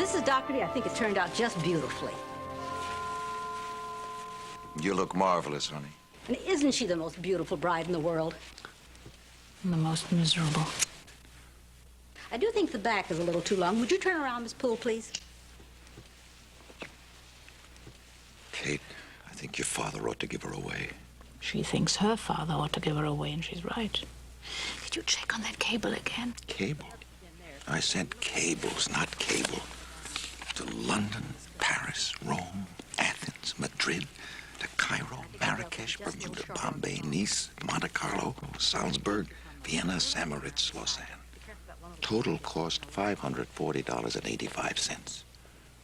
Mrs. Doherty, I think it turned out just beautifully. You look marvelous, honey. And isn't she the most beautiful bride in the world? And the most miserable. I do think the back is a little too long. Would you turn around, Miss Poole, please? Kate, I think your father ought to give her away. She thinks her father ought to give her away, and she's right. Did you check on that cable again? Cable? I sent cables, not cable. To London, Paris, Rome, Athens, Madrid, to Cairo, Marrakesh, Bermuda, Bombay, Nice, Monte Carlo, Salzburg, Vienna, Samoritz, Lausanne. Total cost $540.85.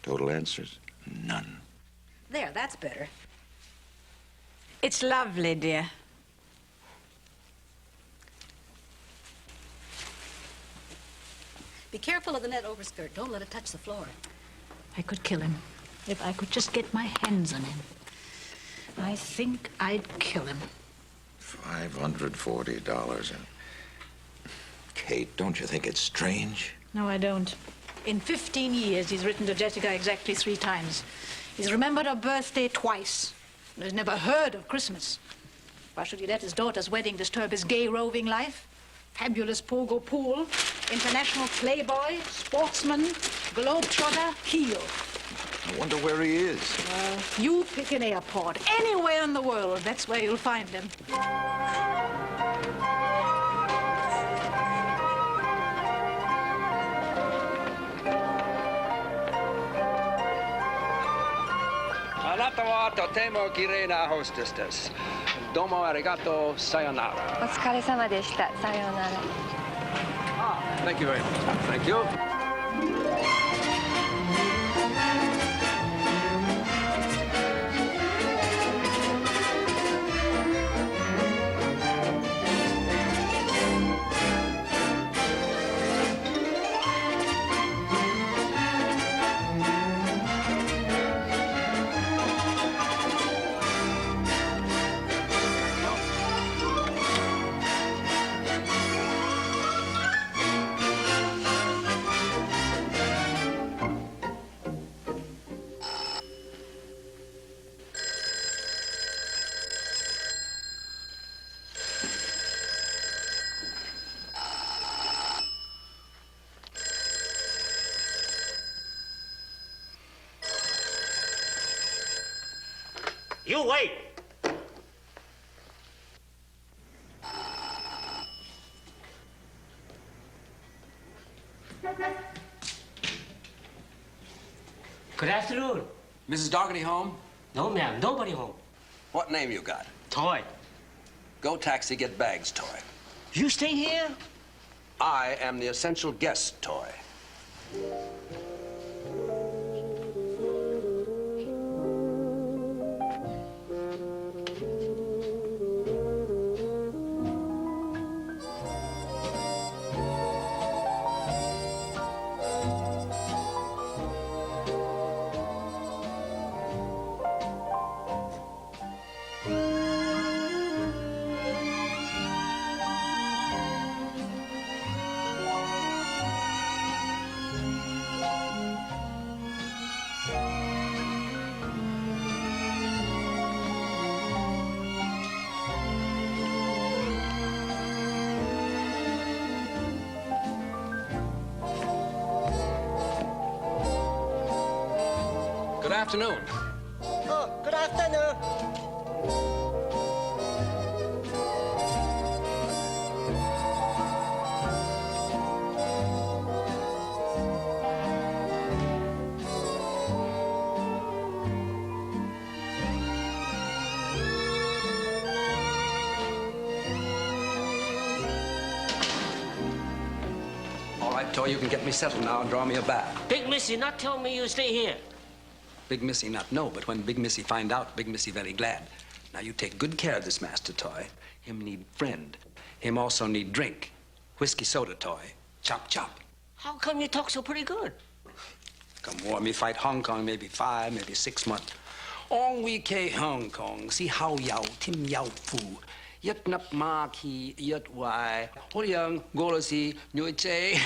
Total answers, none. There, that's better. It's lovely, dear. Be careful of the net overskirt. Don't let it touch the floor. I could kill him. If I could just get my hands on him. I think I'd kill him. $540. Kate, don't you think it's strange? No, I don't. In 15 years, he's written to Jessica exactly 3 times. He's remembered her birthday twice. And has never heard of Christmas. Why should he let his daughter's wedding disturb his gay, roving life? Fabulous Pogo Poole, international playboy, sportsman, globetrotter, heel. I wonder where he is. Well, you pick an airport. Anywhere in the world, that's where you'll find him. Anatawa totemo kirei hostesses. Domo arigato, sayonara. お疲れ様でした。さようなら。Thank you very much. Thank you. You wait. Good afternoon. Mrs. Doherty home? No, ma'am. Nobody home. What name you got? Toy. Go taxi, get bags, Toy. You stay here? I am the essential guest, Toy. Good afternoon. Oh, good afternoon. All right, Toy, you can get me settled now and draw me a bath. Big Missy not tell me you stay here. Big Missy not know, but when Big Missy find out, Big Missy very glad. Now you take good care of this master, Toy. Him need friend. Him also need drink. Whiskey soda, Toy. Chop, chop. How come you talk so pretty good? Come war me fight Hong Kong, maybe 5, maybe 6 months. Ong we ke Hong Kong, si hao yao, tim yao fu. Yet nap ma ki, yet wai. Ho young, go to see, new che.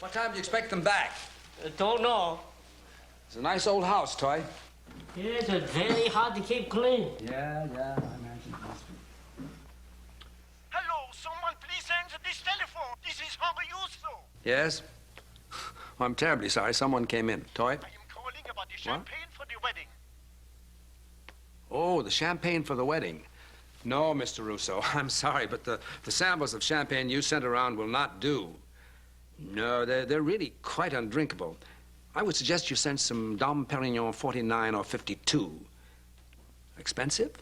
What time do you expect them back? Don't know. It's a nice old house, Toy. It's very hard to keep clean. Yeah, I imagine it must be. Hello, someone please answer this telephone. This is Homer. Yes? Well, I'm terribly sorry. Someone came in. Toy? I am calling about the champagne for the wedding. Oh, the champagne for the wedding. No, Mr. Russo, I'm sorry, but the samples of champagne you sent around will not do. No, they're really quite undrinkable. I would suggest you send some Dom Perignon 49 or 52. Expensive?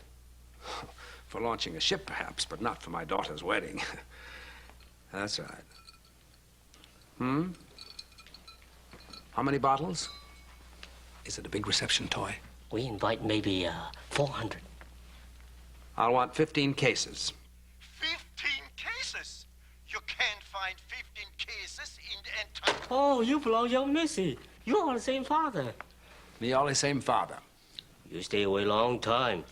For launching a ship, perhaps, but not for my daughter's wedding. That's right. How many bottles? Is it a big reception, Toy? We invite maybe 400. I'll want 15 cases. 15 cases? You can't find 15 cases in the entire... Oh, you belong young Missy. You are the same father. Me all the same father. You stay away long time.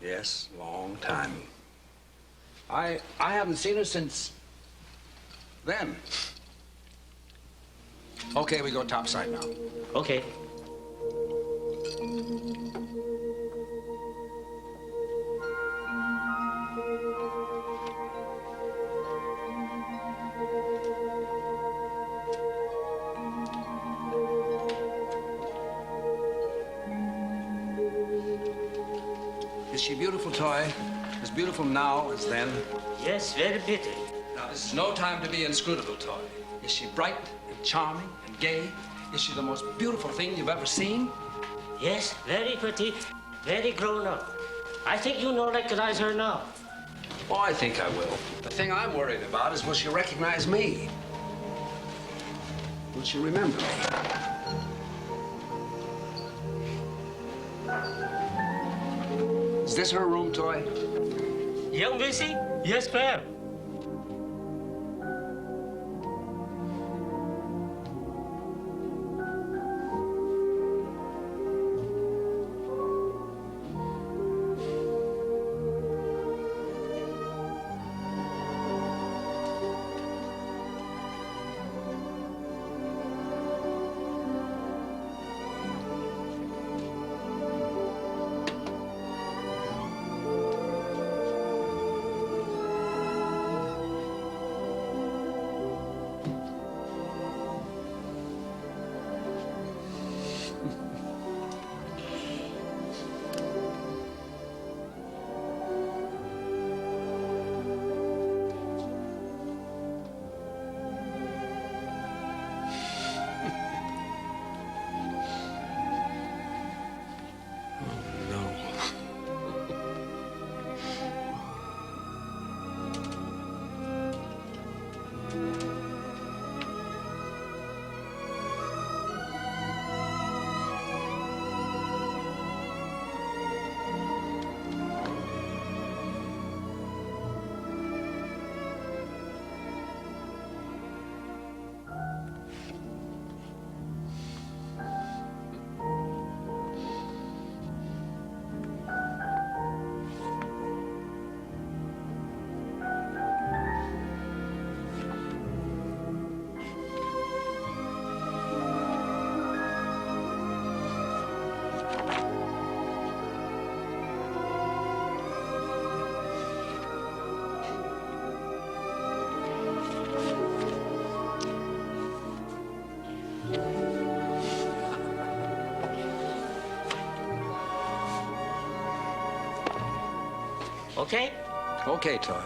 Yes, long time. I haven't seen her since then. Okay, we go topside now. Okay. Is she beautiful, Toy? As beautiful now as then? Yes, very pretty. Now, this is no time to be inscrutable, Toy. Is she bright and charming and gay? Is she the most beautiful thing you've ever seen? Yes, very pretty, very grown up. I think you know recognize her now. Oh, I think I will. The thing I'm worried about is will she recognize me? Will she remember me? Is this her room, Toy? Young Missy? Yes, ma'am. Okay? Okay, Toy.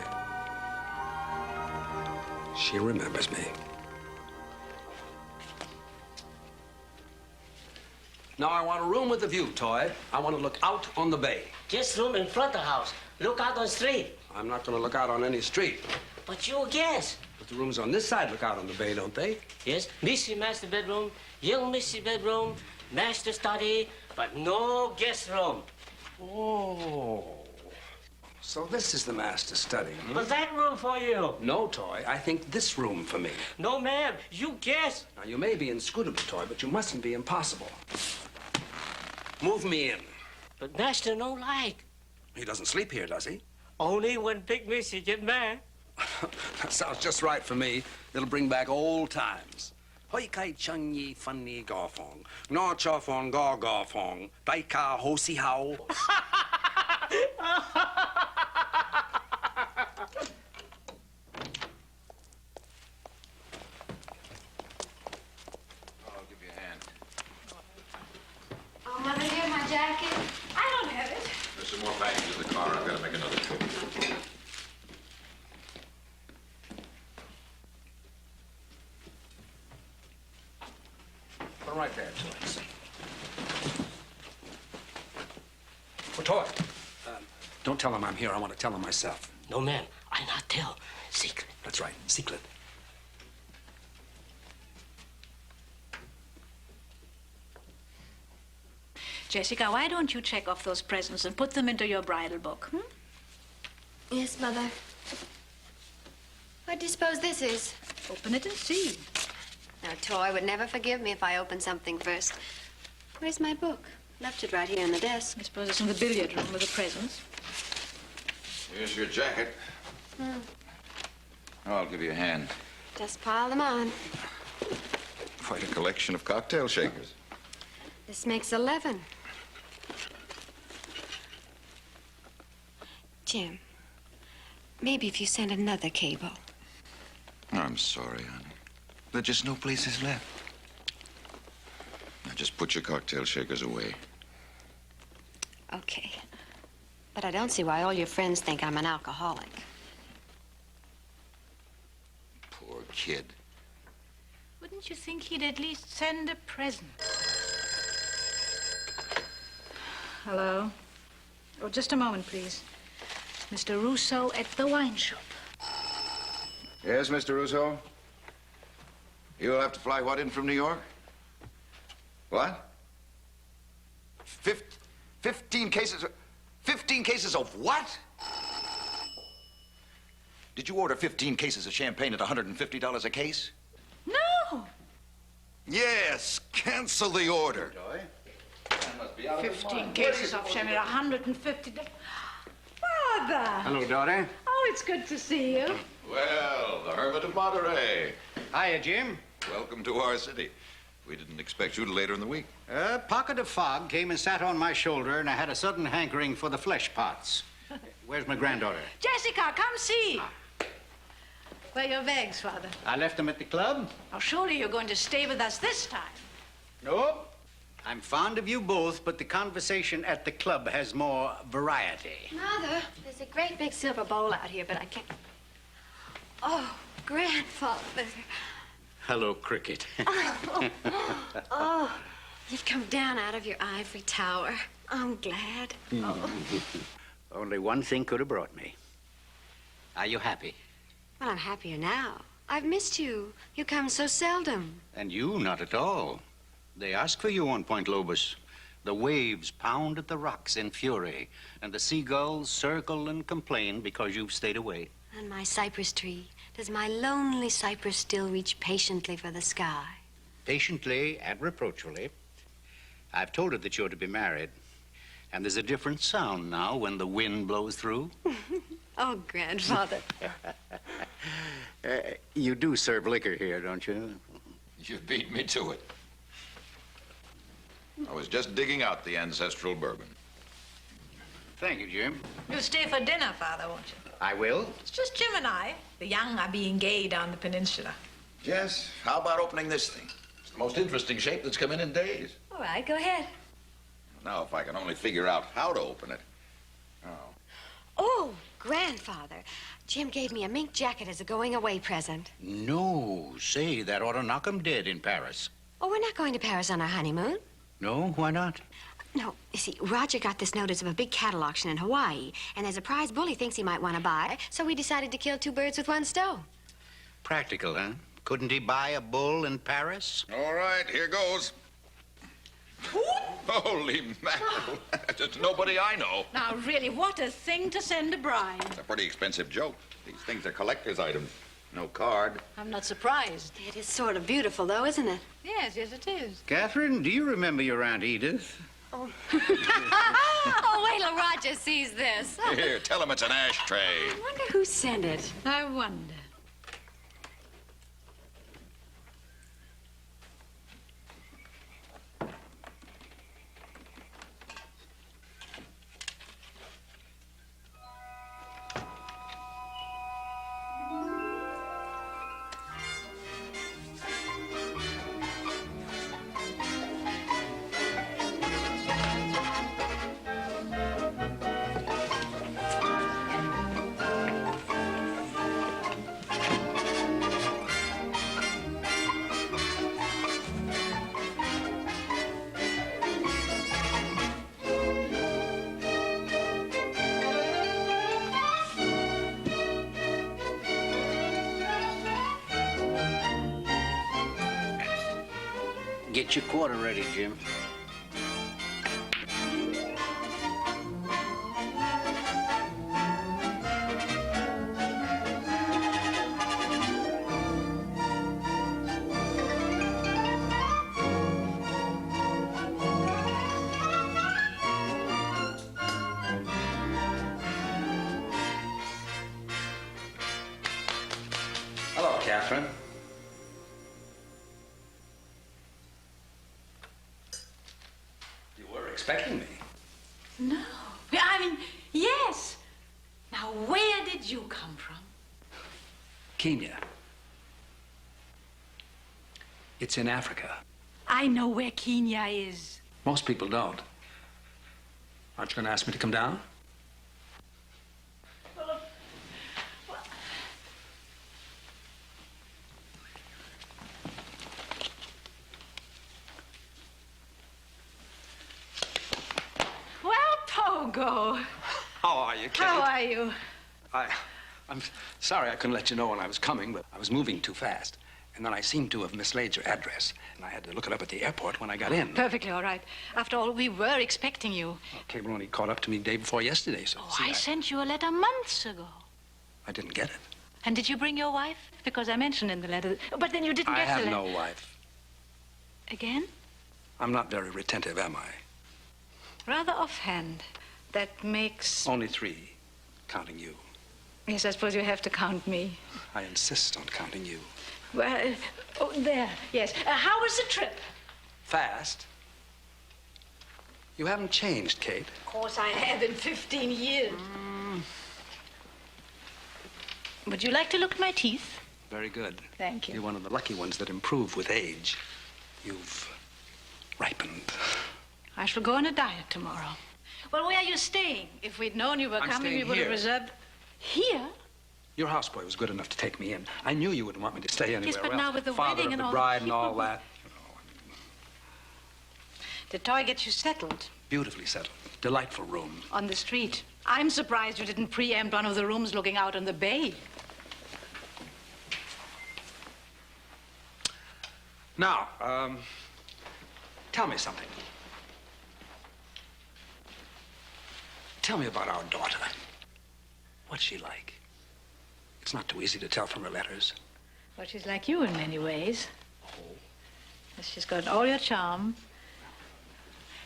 She remembers me. Now, I want a room with a view, Toy. I want to look out on the bay. Just room in front of the house. Look out on the street. I'm not going to look out on any street. But you guess. But the rooms on this side look out on the bay, don't they? Yes, Missy master bedroom, young Missy bedroom, master study, but no guest room. Oh. So this is the master study, hmm? But that room for you. No, Toy. I think this room for me. No, ma'am. You guess. Now, you may be inscrutable, Toy, but you mustn't be impossible. Move me in. But master no like. He doesn't sleep here, does he? Only when Big Missy get mad. That sounds just right for me. It'll bring back old times. Hoi kai chung yi fun ni ga fong. No cha fong ga fong. Dai ka ho si hao. I'll give you a hand. Oh, Mother, here, my jacket. I don't have it. There's some more packages in the car. I've got to make another trip. Put 'em right there, Toy. Oh, Toy. Don't tell him I'm here. I want to tell him myself. No, man. I not tell. Secret. That's right. Secret. Jessica, why don't you check off those presents and put them into your bridal book, hmm? Yes, Mother. What do you suppose this is? Open it and see. Now, Toy would never forgive me if I opened something first. Where's my book? Left it right here on the desk. I suppose it's in the billiard room with the presents. Here's your jacket. I'll give you a hand. Just pile them on. Quite a collection of cocktail shakers. This makes 11. Jim, maybe if you send another cable. I'm sorry, honey. There's just no places left. Now, just put your cocktail shakers away. Okay. But I don't see why all your friends think I'm an alcoholic. Poor kid. Wouldn't you think he'd at least send a present? Hello? Oh, just a moment, please. Mr. Russo at the wine shop. Yes, Mr. Russo? You'll have to fly what in from New York? What? 15 cases of... 15 cases of what? Did you order 15 cases of champagne at $150 a case? No! Yes, cancel the order. 15 cases of champagne, $150. Father! Hello, daughter. Oh, it's good to see you. Well, the Hermit of Monterey. Hiya, Jim. Welcome to our city. We didn't expect you till later in the week. A pocket of fog came and sat on my shoulder, and I had a sudden hankering for the flesh pots. Where's my granddaughter? Jessica, come see. Where are your bags, Father? I left them at the club. Oh, surely you're going to stay with us this time. Nope. I'm fond of you both, but the conversation at the club has more variety. Mother, there's a great big silver bowl out here, but I can't... Oh, Grandfather. Hello, Cricket. Oh, you've come down out of your ivory tower. I'm glad. Oh. Only one thing could have brought me. Are you happy? Well, I'm happier now. I've missed you. You come so seldom. And you, not at all. They ask for you on Point Lobos. The waves pound at the rocks in fury, and the seagulls circle and complain because you've stayed away. On my cypress tree, does my lonely cypress still reach patiently for the sky? Patiently and reproachfully. I've told her that you're to be married, and there's a different sound now when the wind blows through. Oh, Grandfather. You do serve liquor here, don't you? You beat me to it. I was just digging out the ancestral bourbon. Thank you, Jim. You'll stay for dinner, Father, won't you? I will. It's just Jim and I. The young are being gay down the peninsula. Jess, how about opening this thing? It's the most interesting shape that's come in days. All right, go ahead. Now, if I can only figure out how to open it. Oh, Grandfather, Jim gave me a mink jacket as a going-away present. No, say, that ought to knock 'em dead in Paris. Oh, we're not going to Paris on our honeymoon. No, why not? No, you see, Roger got this notice of a big cattle auction in Hawaii, and there's a prize bull he thinks he might want to buy, so we decided to kill two birds with one stone. Practical, huh? Couldn't he buy a bull in Paris? All right, here goes. Holy mackerel. It's nobody I know. Now, really, what a thing to send a bride. It's a pretty expensive joke. These things are collector's items. No card. I'm not surprised. It is sort of beautiful, though, isn't it? Yes, yes, it is. Catherine, do you remember your Aunt Edith? Oh, wait till Roger sees this. Here, tell him it's an ashtray. I wonder who sent it. I wonder. Get your quarter ready, Jim. Hello, Catherine. You were expecting me. No. I mean, yes. Now, where did you come from? Kenya. It's in Africa. I know where Kenya is. Most people don't. Aren't you going to ask me to come down? Well, Pogo. How are you, Kate? How are you? I'm sorry I couldn't let you know when I was coming, but I was moving too fast. And then I seemed to have mislaid your address. And I had to look it up at the airport when I got in. Perfectly all right. After all, we were expecting you. Well, cable only caught up to me the day before yesterday, so... Oh, see, I sent you a letter months ago. I didn't get it. And did you bring your wife? Because I mentioned in the letter. But then you didn't I get the have letter. no wife. Again? I'm not very retentive, am I? Rather offhand. That makes... Only 3, counting you. Yes, I suppose you have to count me. I insist on counting you. Well, oh, there, yes. How was the trip? Fast? You haven't changed, Kate. Of course I have in 15 years. Would you like to look at my teeth? Very good. Thank you. You're one of the lucky ones that improve with age. You've ripened. I shall go on a diet tomorrow. Well, where are you staying? If we'd known you were I'm coming, we staying would have here. reserved... Here? Your houseboy was good enough to take me in. I knew you wouldn't want me to stay anywhere Yes, but else. now with the Father wedding of and the all bride the and all people- that. Did Toy get you settled Beautifully settled. Delightful room. on the street? I'm surprised you didn't preempt one of the rooms looking out on the bay. Now, tell me something. Tell me about our daughter. What's she like? It's not too easy to tell from her letters. Well, she's like you in many ways. She's got all your charm.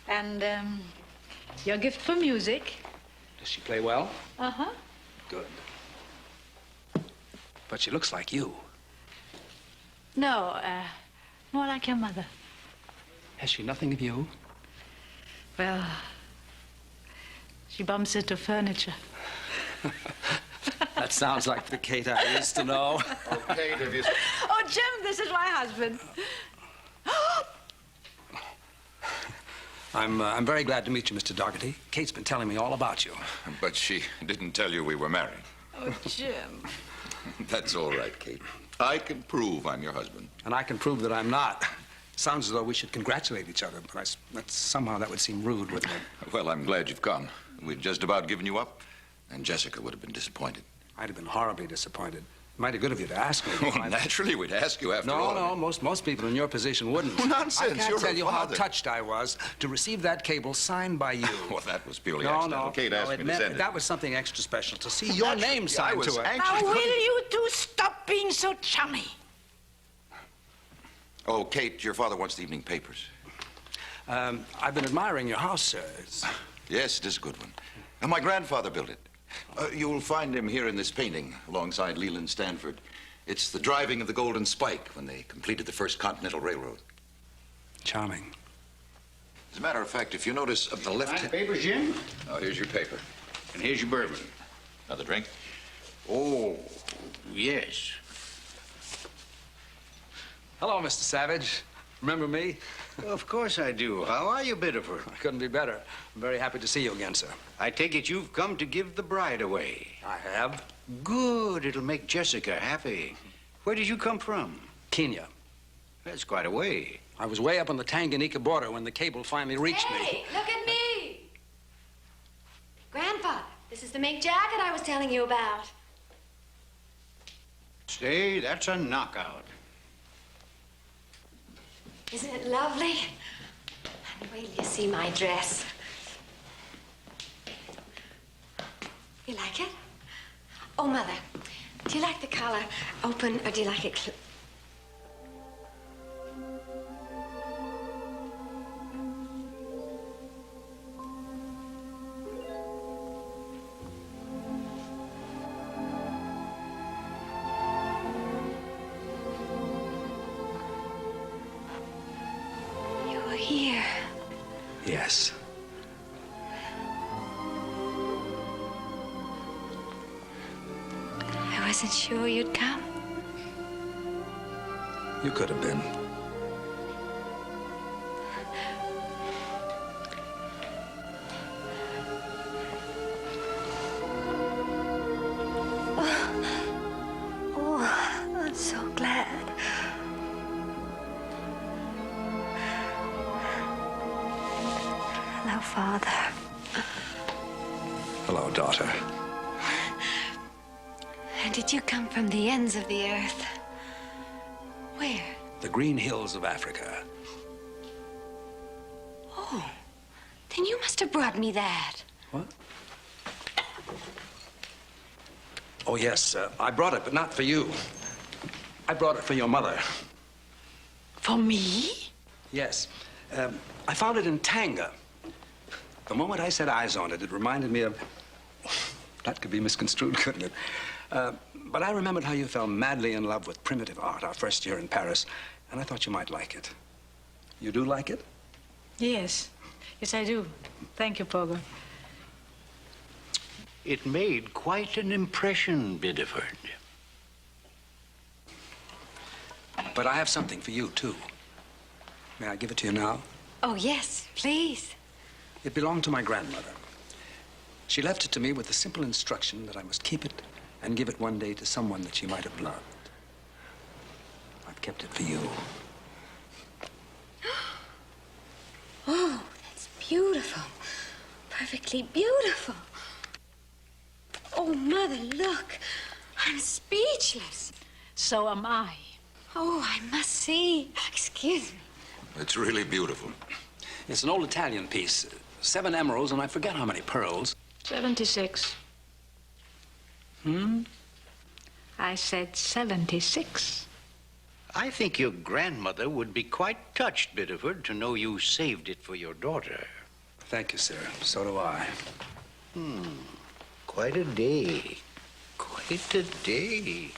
And, your gift for music. Does she play well? Uh-huh. Good. But she looks like you. No, more like your mother. Has she nothing of you? Well, she bumps into furniture. That sounds like the Kate I used to know. Okay, have you... Oh, Jim, this is my husband. I'm very glad to meet you, Mr. Dougherty. Kate's been telling me all about you. But she didn't tell you we were married. Oh, Jim. That's all right, Kate. I can prove I'm your husband. And I can prove that I'm not. Sounds as though we should congratulate each other, but somehow that would seem rude, wouldn't it? Well, I'm glad you've come. We'd just about given you up, and Jessica would have been disappointed. I'd have been horribly disappointed. Mighty good of you to ask me. Well, naturally, we'd ask you after all. No, most people in your position wouldn't. Well, nonsense. I can't You're tell her you how father. touched I was to receive that cable signed by you. Well, that was purely accidental. Kate asked me to send it. That was something extra special, to see your Naturally, name signed I was to it. anxious. Now, will you two stop being so chummy? Oh, Kate, your father wants the evening papers. I've been admiring your house, sir. Yes, it is a good one. And my grandfather built it. You'll find him here in this painting alongside Leland Stanford. It's the driving of the Golden Spike when they completed the first Continental Railroad. Charming. As a matter of fact, if you notice up the left... That paper, Jim? Oh, here's your paper. And here's your bourbon. Another drink? Oh, yes. Hello, Mr. Savage. Remember me? Of course I do. How are you, Biddeford? I couldn't be better. I'm very happy to see you again, sir. I take it you've come to give the bride away. I have. Good. It'll make Jessica happy. Where did you come from? Kenya. That's quite a way. I was way up on the Tanganyika border when the cable finally reached me. Hey, look at me! Grandfather, this is the mink jacket I was telling you about. Say, that's a knockout. Isn't it lovely? And wait till you see my dress. You like it? Oh, Mother, do you like the collar open or do you like it You were here. Yes. I wasn't sure you'd come. You could have been. Oh, I'm so glad. Hello, Father. Hello, daughter. And did you come from the ends of the earth? Where? The green hills of Africa. Oh, then you must have brought me that. What? Oh, yes. I brought it, but not for you. I brought it for your mother. For me? Yes. I found it in Tanga. The moment I set eyes on it, it reminded me of... That could be misconstrued, couldn't it? But I remembered how you fell madly in love with primitive art our first year in Paris, and I thought you might like it. You do like it? Yes. Yes, I do. Thank you, Pogo. It made quite an impression, Biddeford. But I have something for you, too. May I give it to you now? Oh, yes, please. It belonged to my grandmother. She left it to me with the simple instruction that I must keep it and give it one day to someone that she might have loved. I've kept it for you. Oh, that's beautiful. Perfectly beautiful. Oh, Mother, look. I'm speechless. So am I. Oh, I must see. Excuse me. It's really beautiful. It's an old Italian piece. 7 emeralds, and I forget how many pearls. 76. I said 76. I think your grandmother would be quite touched, Biddeford, to know you saved it for your daughter. Thank you, sir. So do I. Quite a day. Quite a day.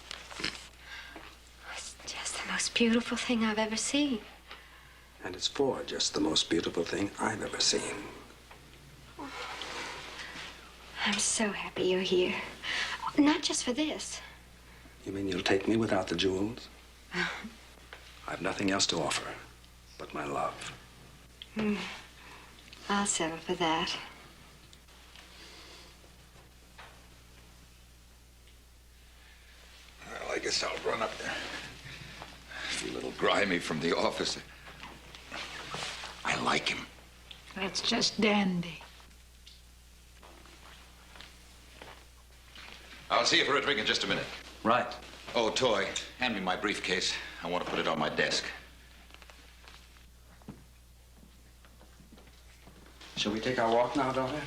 It's just the most beautiful thing I've ever seen. And it's for just the most beautiful thing I've ever seen. I'm so happy you're here. Not just for this. You mean you'll take me without the jewels? I've nothing else to offer but my love. I'll settle for that. Well, I guess I'll run up there. Feel a little grimy from the office. I like him. That's just dandy. I'll see you for a drink in just a minute. Right. Oh, Toy, hand me my briefcase. I want to put it on my desk. Shall we take our walk now, daughter?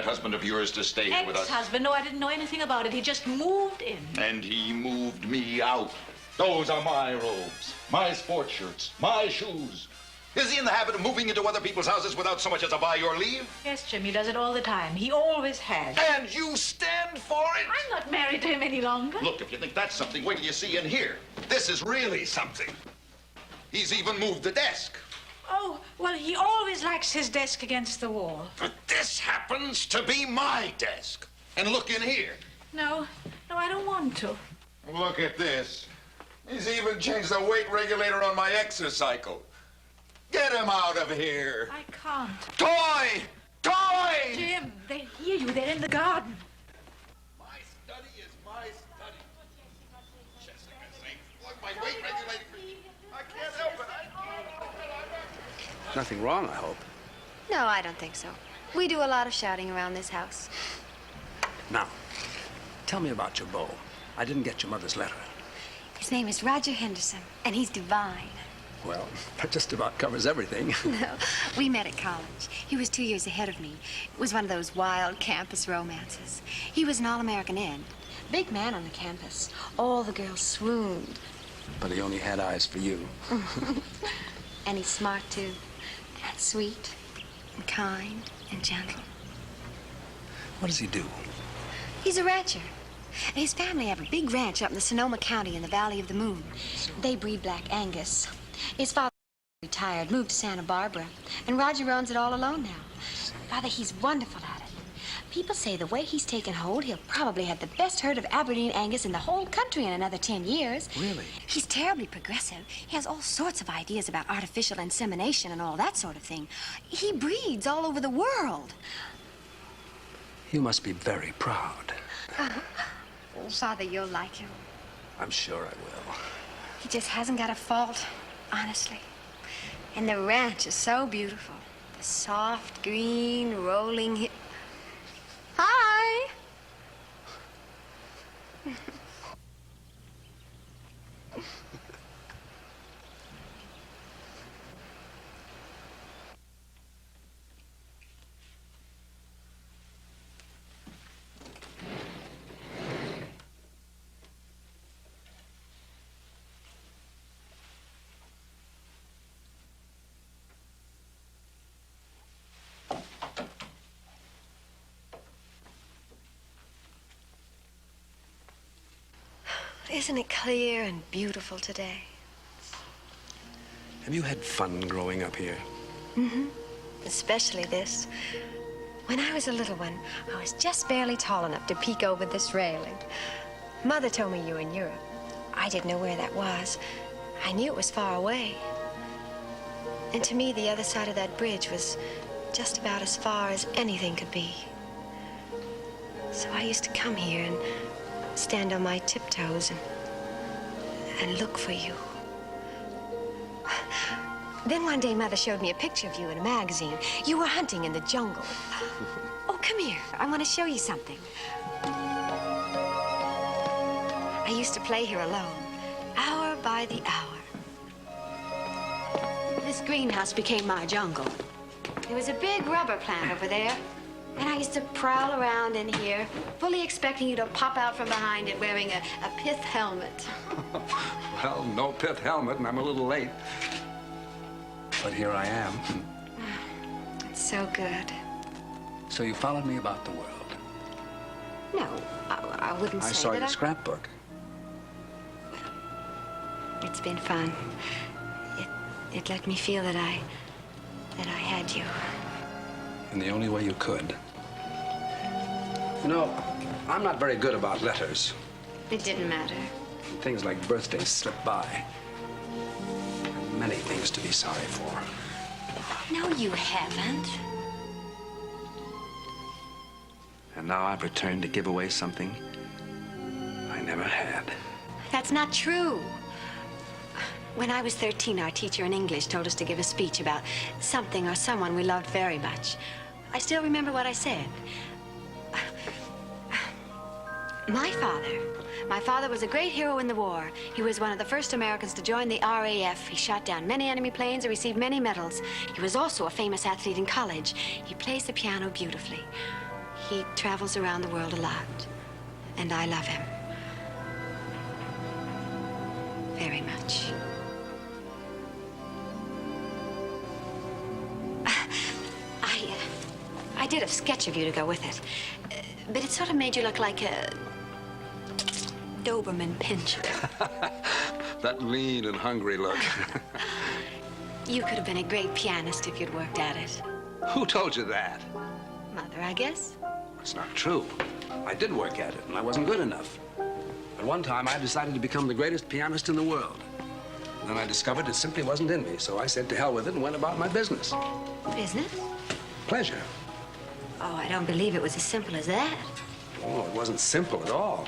husband of yours to stay here with us? Ex-husband? No, I didn't know anything about it. He just moved in. And he moved me out. Those are my robes, my sports shirts, my shoes. Is he in the habit of moving into other people's houses without so much as a by your leave? Yes, Jim, he does it all the time. He always has. And you stand for it? I'm not married to him any longer. Look, if you think that's something, wait till you see in here. This is really something. He's even moved the desk. Oh, well, he always likes his desk against the wall. But this happens to be my desk. And look in here. No, I don't want to. Look at this. He's even changed the weight regulator on my exercycle. Get him out of here. I can't. Toy! Toy! Jim, they hear you. They're in the garden. My study is my study. Jessica saying, look, my weight regulator. I can't help it. Nothing wrong, I hope. No, I don't think so. We do a lot of shouting around this house. Now, tell me about your beau. I didn't get your mother's letter. His name is Roger Henderson, and he's divine. Well, that just about covers everything. No, we met at college. He was 2 years ahead of me. It was one of those wild campus romances. He was an all-American Ed. Big man on the campus. All the girls swooned. But he only had eyes for you. And he's smart, too. And sweet, and kind, and gentle. What does he do? He's a rancher. His family have a big ranch up in the Sonoma County in the Valley of the Moon. They breed Black Angus. His father retired, moved to Santa Barbara, and Roger owns it all alone now. Father, he's wonderful at it. People say the way he's taken hold, he'll probably have the best herd of Aberdeen Angus in the whole country in another 10 years. Really? He's terribly progressive. He has all sorts of ideas about artificial insemination and all that sort of thing. He breeds all over the world. You must be very proud. Oh, Father, you'll like him. I'm sure I will. He just hasn't got a fault, honestly. And the ranch is so beautiful. The soft, green, rolling... Hi! Isn't it clear and beautiful today? Have you had fun growing up here? Mm-hmm. Especially this. When I was a little one, I was just barely tall enough to peek over this railing. Mother told me you were in Europe. I didn't know where that was. I knew it was far away. And to me, the other side of that bridge was just about as far as anything could be. So I used to come here and stand on my tiptoes and look for you. Then one day, Mother showed me a picture of you in a magazine. You were hunting in the jungle. Oh, come here. I want to show you something. I used to play here alone, hour by the hour. This greenhouse became my jungle. There was a big rubber plant over there, and I used to prowl around in here, fully expecting you to pop out from behind it wearing a pith helmet. Well, no pith helmet, and I'm a little late. But here I am. It's so good. So you followed me about the world. No, I wouldn't say I saw that. your scrapbook. It's been fun. It let me feel that I had you. In the only way you could. You know, I'm not very good about letters. It didn't matter. Things like birthdays slip by. And many things to be sorry for. No, you haven't. And now I've returned to give away something I never had. That's not true. When I was 13, our teacher in English told us to give a speech about something or someone we loved very much. I still remember what I said. My father was a great hero in the war. He was one of the first Americans to join the RAF. He shot down many enemy planes and received many medals. He was also a famous athlete in college. He plays the piano beautifully. He travels around the world a lot, and I love him. Very much. I did a sketch of you to go with it, but it sort of made you look like a Doberman pinscher. That lean and hungry look. You could have been a great pianist if you'd worked at it. Who told you that? Mother, I guess. It's not true. I did work at it, and I wasn't good enough. At one time, I decided to become the greatest pianist in the world. And then I discovered it simply wasn't in me, so I said to hell with it and went about my business. Business? Pleasure. Oh, I don't believe it was as simple as that. Oh, it wasn't simple at all.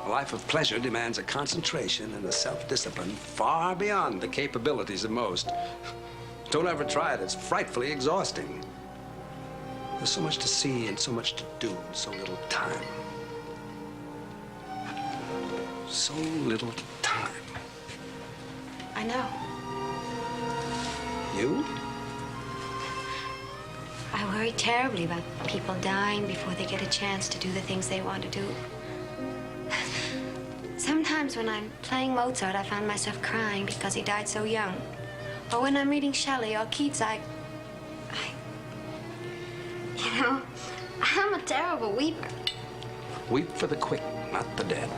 A life of pleasure demands a concentration and a self-discipline far beyond the capabilities of most. Don't ever try it. It's frightfully exhausting. There's so much to see and so much to do in so little time. So little time. I know. You? I worry terribly about people dying before they get a chance to do the things they want to do. Sometimes when I'm playing Mozart, I find myself crying because he died so young. Or when I'm reading Shelley or Keats, you know, I'm a terrible weeper. Weep for the quick, not the dead.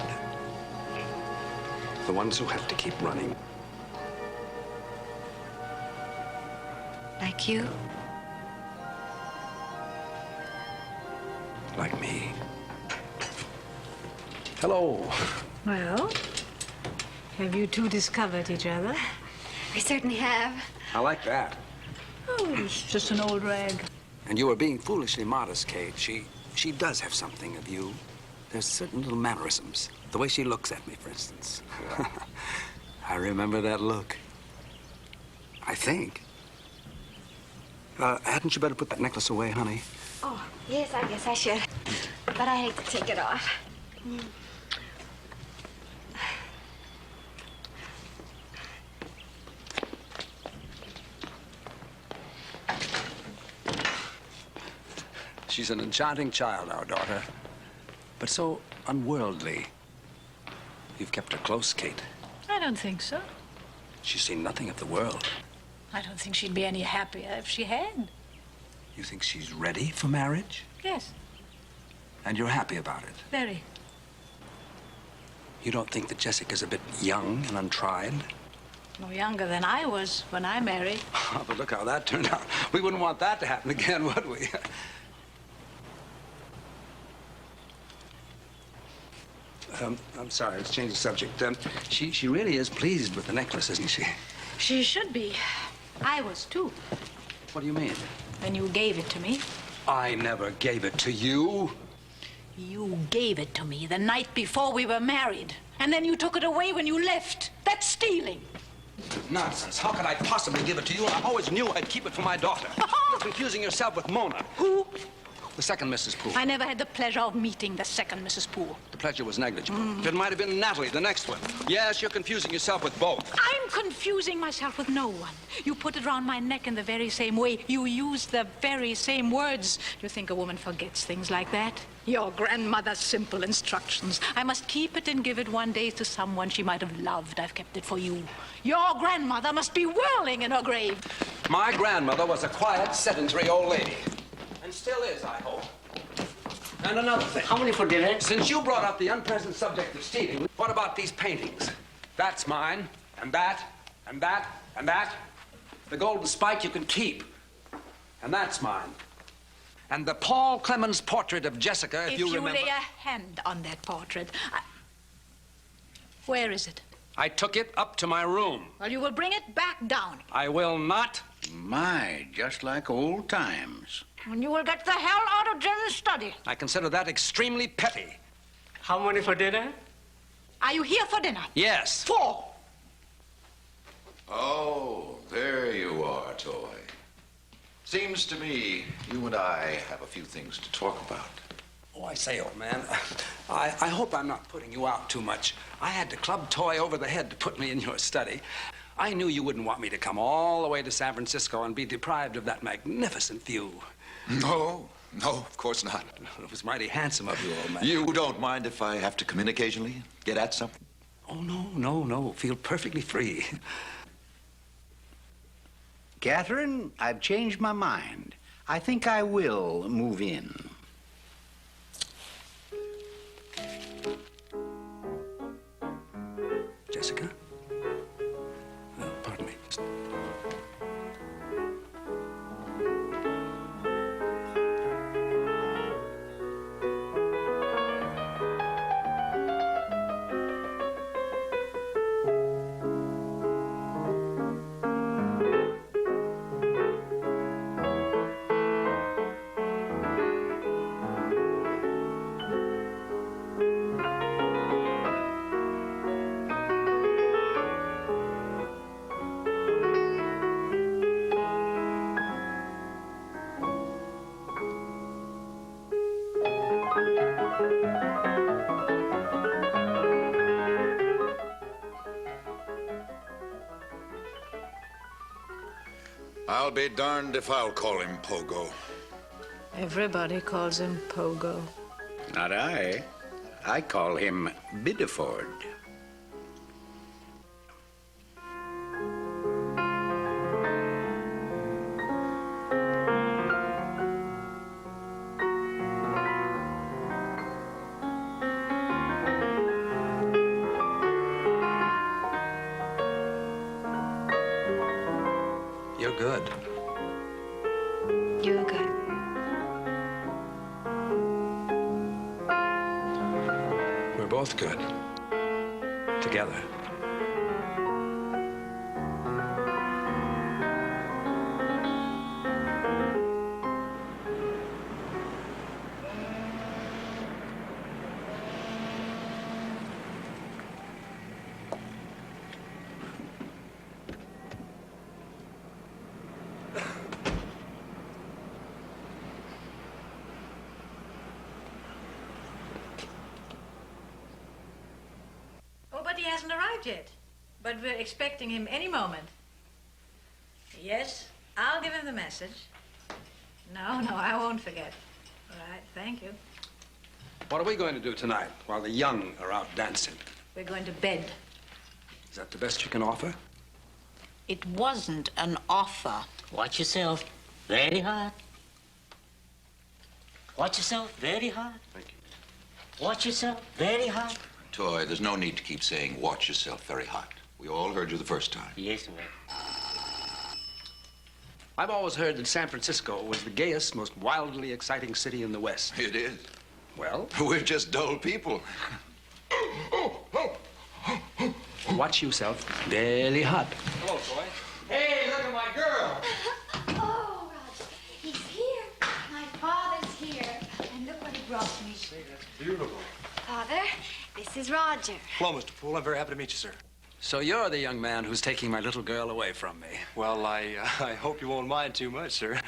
The ones who have to keep running. Like you? Like me. Hello. Well, have you two discovered each other? We certainly have. I like that. Oh, it's just an old rag. And you were being foolishly modest, Kate. She does have something of you. There's certain little mannerisms. The way she looks at me, for instance. I remember that look. I think. Hadn't you better put that necklace away, honey? Oh, yes, I guess I should. But I hate to take it off. She's an enchanting child, our daughter, but so unworldly. You've kept her close, Kate. I don't think so. She's seen nothing of the world. I don't think she'd be any happier if she had. You think she's ready for marriage? Yes, And you're happy about it? very. You don't think that Jessica's a bit young and untried? No younger than I was when I married. But look how that turned out. We wouldn't want that to happen again, would we? I'm sorry, let's change the subject. She really is pleased with the necklace, isn't she? She should be. I was, too, What do you mean? when you gave it to me. I never gave it to you. You gave it to me the night before we were married. And then you took it away when you left. That's stealing. Nonsense. How could I possibly give it to you? I always knew I'd keep it for my daughter. You're confusing yourself with Mona. Who? The second Mrs. Poole. I never had the pleasure of meeting the second Mrs. Poole. The pleasure was negligible. It might have been Natalie, the next one. Yes, you're confusing yourself with both. I'm confusing myself with no one. You put it around my neck in the very same way. You used the very same words. Do you think a woman forgets things like that? Your grandmother's simple instructions. I must keep it and give it one day to someone she might have loved. I've kept it for you. Your grandmother must be whirling in her grave. My grandmother was a quiet, sedentary old lady. And still is, I hope. And another thing. How many for dinner? Since you brought up the unpleasant subject of stealing, what about these paintings? That's mine, and that, and that, and that. The golden spike you can keep. And that's mine. And the Paul Clemens portrait of Jessica, if you remember. If you lay a hand on that portrait, Where is it? I took it up to my room. Well, you will bring it back down. I will not. My, just like old times. And you will get the hell out of Jen's study. I consider that extremely petty. How many for dinner? Are you here for dinner? Yes. 4. Oh, there you are, Toy. Seems to me you and I have a few things to talk about. Oh, I say, old man, I hope I'm not putting you out too much. I had to club Toy over the head to put me in your study. I knew you wouldn't want me to come all the way to San Francisco and be deprived of that magnificent view. No, No, of course not. It was mighty handsome of you, old man. You don't mind if I have to come in occasionally and get at something? Oh, no. Feel perfectly free. Catherine, I've changed my mind. I think I will move in. Jessica? Pardon me. I'll be darned if I'll call him Pogo. Everybody calls him Pogo. Not I. I call him Biddeford. You're good. You're good. We're both good. Together. Oh, but he hasn't arrived yet. But we're expecting him any moment. Yes, I'll give him the message. No, I won't forget. All right, thank you. What are we going to do tonight while the young are out dancing? We're going to bed. Is that the best you can offer? It wasn't an offer. Watch yourself. Very hard. Watch yourself. Very hard. Thank you. Watch yourself. Very hard. Toy, there's no need to keep saying, watch yourself very hot. We all heard you the first time. Yes, ma'am. I've always heard that San Francisco was the gayest, most wildly exciting city in the West. It is. Well, We're just dull people. watch yourself. Very hot. Hello, Toy. Hey, look at my girl. Oh, Roger, he's here. My father's here. And look what he brought me. Hey, that's beautiful. Father, this is Roger. Hello, Mr. Poole. I'm very happy to meet you, sir. So you're the young man who's taking my little girl away from me. Well, I hope you won't mind too much, sir.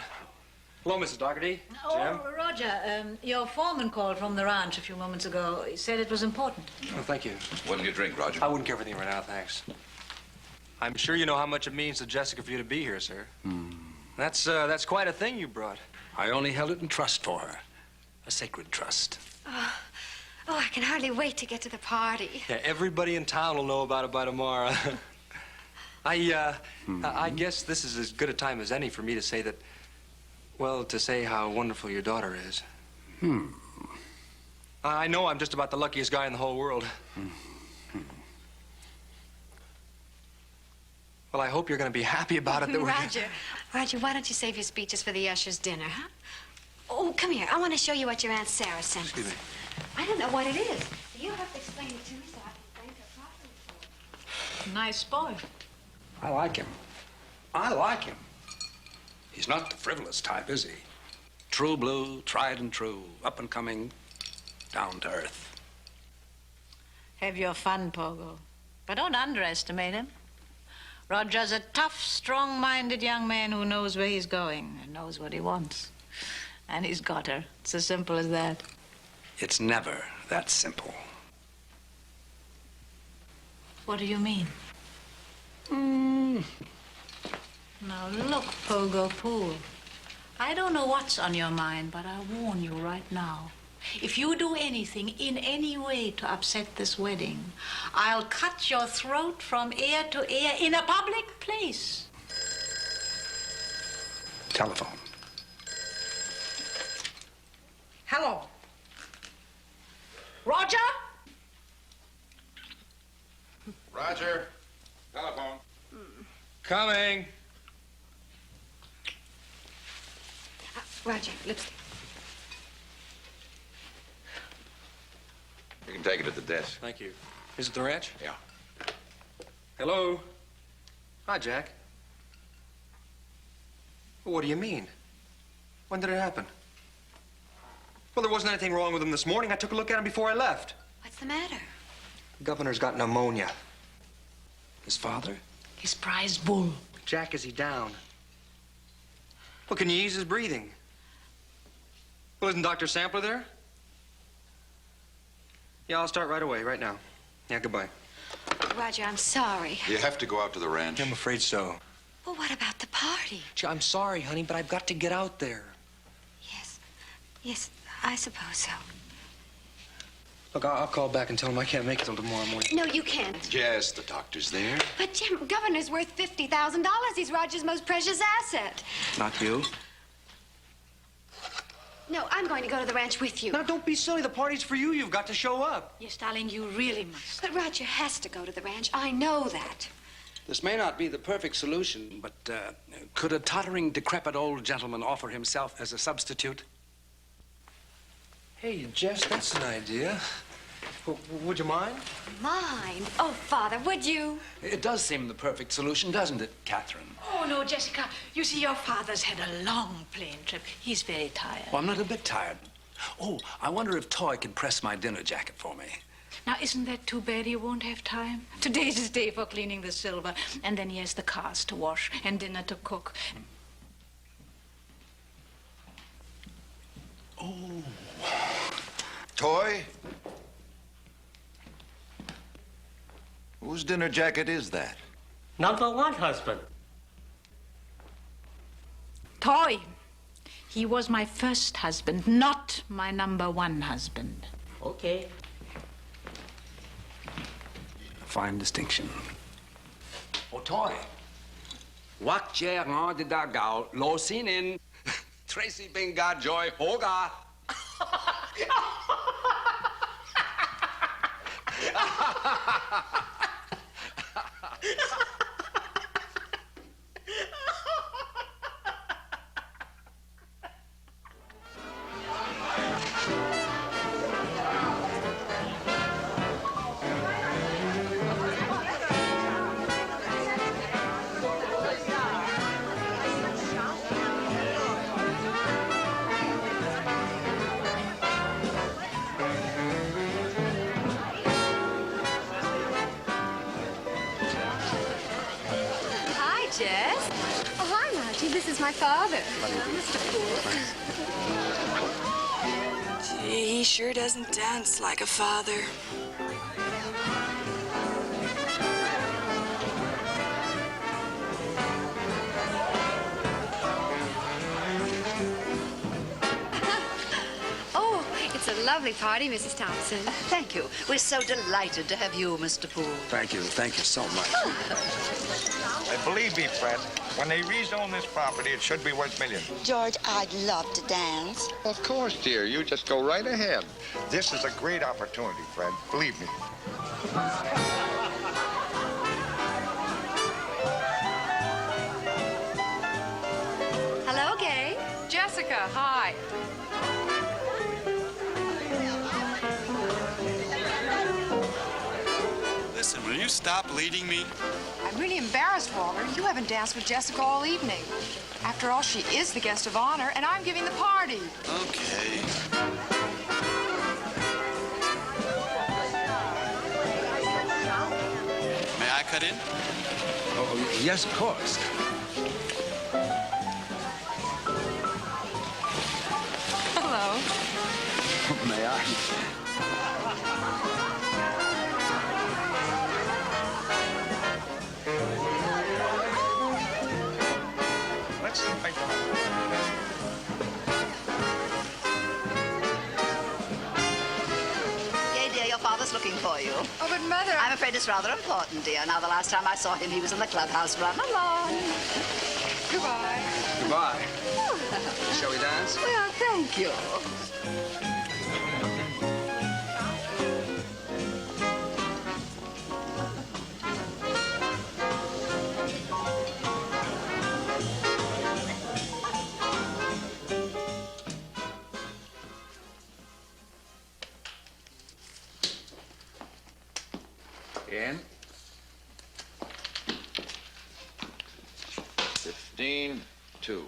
Hello, Mrs. Dougherty. Jim. Oh, Roger, your foreman called from the ranch a few moments ago. He said it was important. Oh, thank you. What'll you drink, Roger? I wouldn't care for anything right now, thanks. I'm sure you know how much it means to Jessica for you to be here, sir. That's quite a thing you brought. I only held it in trust for her. A sacred trust. Oh, I can hardly wait to get to the party. Yeah, everybody in town will know about it by tomorrow. I guess this is as good a time as any for me to say that, well, to say how wonderful your daughter is. I know I'm just about the luckiest guy in the whole world. Well, I hope you're going to be happy about it. That Roger, why don't you save your speeches for the usher's dinner, huh? Oh, come here. I want to show you what your Aunt Sarah sent us. Excuse me. I don't know what it is. You'll have to explain it to me so I can thank her properly. Nice boy. I like him. I like him. He's not the frivolous type, is he? True blue, tried and true, up and coming, down to earth. Have your fun, Pogo. But don't underestimate him. Roger's a tough, strong-minded young man who knows where he's going and knows what he wants. And he's got her. It's as simple as that. It's never that simple. What do you mean? Now look, Pogo Poole. I don't know what's on your mind, but I warn you right now. If you do anything in any way to upset this wedding, I'll cut your throat from ear to ear in a public place. Telephone. Hello? Roger? Roger. Telephone. Coming. Roger, lipstick. You can take it to the desk. Thank you. Is it the ranch? Yeah. Hello? Hi, Jack. What do you mean? When did it happen? Well, there wasn't anything wrong with him this morning. I took a look at him before I left. What's the matter? The governor's got pneumonia. His father? His prize bull. Jack, is he down? Well, can you ease his breathing? Well, isn't Dr. Sampler there? Yeah, I'll start right away, right now. Yeah, goodbye. Roger, I'm sorry. You have to go out to the ranch. I'm afraid so. Well, what about the party? Gee, I'm sorry, honey, but I've got to get out there. Yes, I suppose so. Look, I'll call back and tell him I can't make it till tomorrow morning. No, you can't. Yes, the doctor's there. But, Jim, Governor's worth $50,000. He's Roger's most precious asset. Not you. No, I'm going to go to the ranch with you. Now, don't be silly. The party's for you. You've got to show up. Yes, darling, you really must. But Roger has to go to the ranch. I know that. This may not be the perfect solution, but could a tottering, decrepit old gentleman offer himself as a substitute? Hey, Jess, that's an idea. Would you mind? Mine? Oh, Father, would you? It does seem the perfect solution, doesn't it, Catherine? Oh, no, Jessica. You see, your father's had a long plane trip. He's very tired. Well, I'm not a bit tired. Oh, I wonder if Toy can press my dinner jacket for me. Now, isn't that too bad he won't have time? Today's his day for cleaning the silver, and then he has the cars to wash and dinner to cook. Oh. Toy? Whose dinner jacket is that? Number one husband. Toy. He was my first husband, not my number one husband. Okay. Fine distinction. Oh, Toy. Wak che ngon de da gao lo sin in Tracy Binga Joy Hoga. Hi, Jess. Oh, hi, Margie. This is my father. Mr. Poole. Gee, he sure doesn't dance like a father. Oh, it's a lovely party, Mrs. Thompson. Thank you. We're so delighted to have you, Mr. Poole. Thank you so much. Believe me, Fred, when they rezone this property, it should be worth millions. George, I'd love to dance. Of course, dear. You just go right ahead. This is a great opportunity, Fred. Believe me. Hello, Gay. Jessica, hi. Listen, will you stop leading me? I'm really embarrassed, Walter. You haven't danced with Jessica all evening. After all, she is the guest of honor, and I'm giving the party. Okay. May I cut in? Oh, yes, of course. Hello. May I? Let's see if I can. was looking for you. Oh, but Mother... I'm afraid it's rather important, dear. Now, the last time I saw him, he was in the clubhouse. Run along. Goodbye. Goodbye. Shall we dance? Well, thank you. In. 15-2.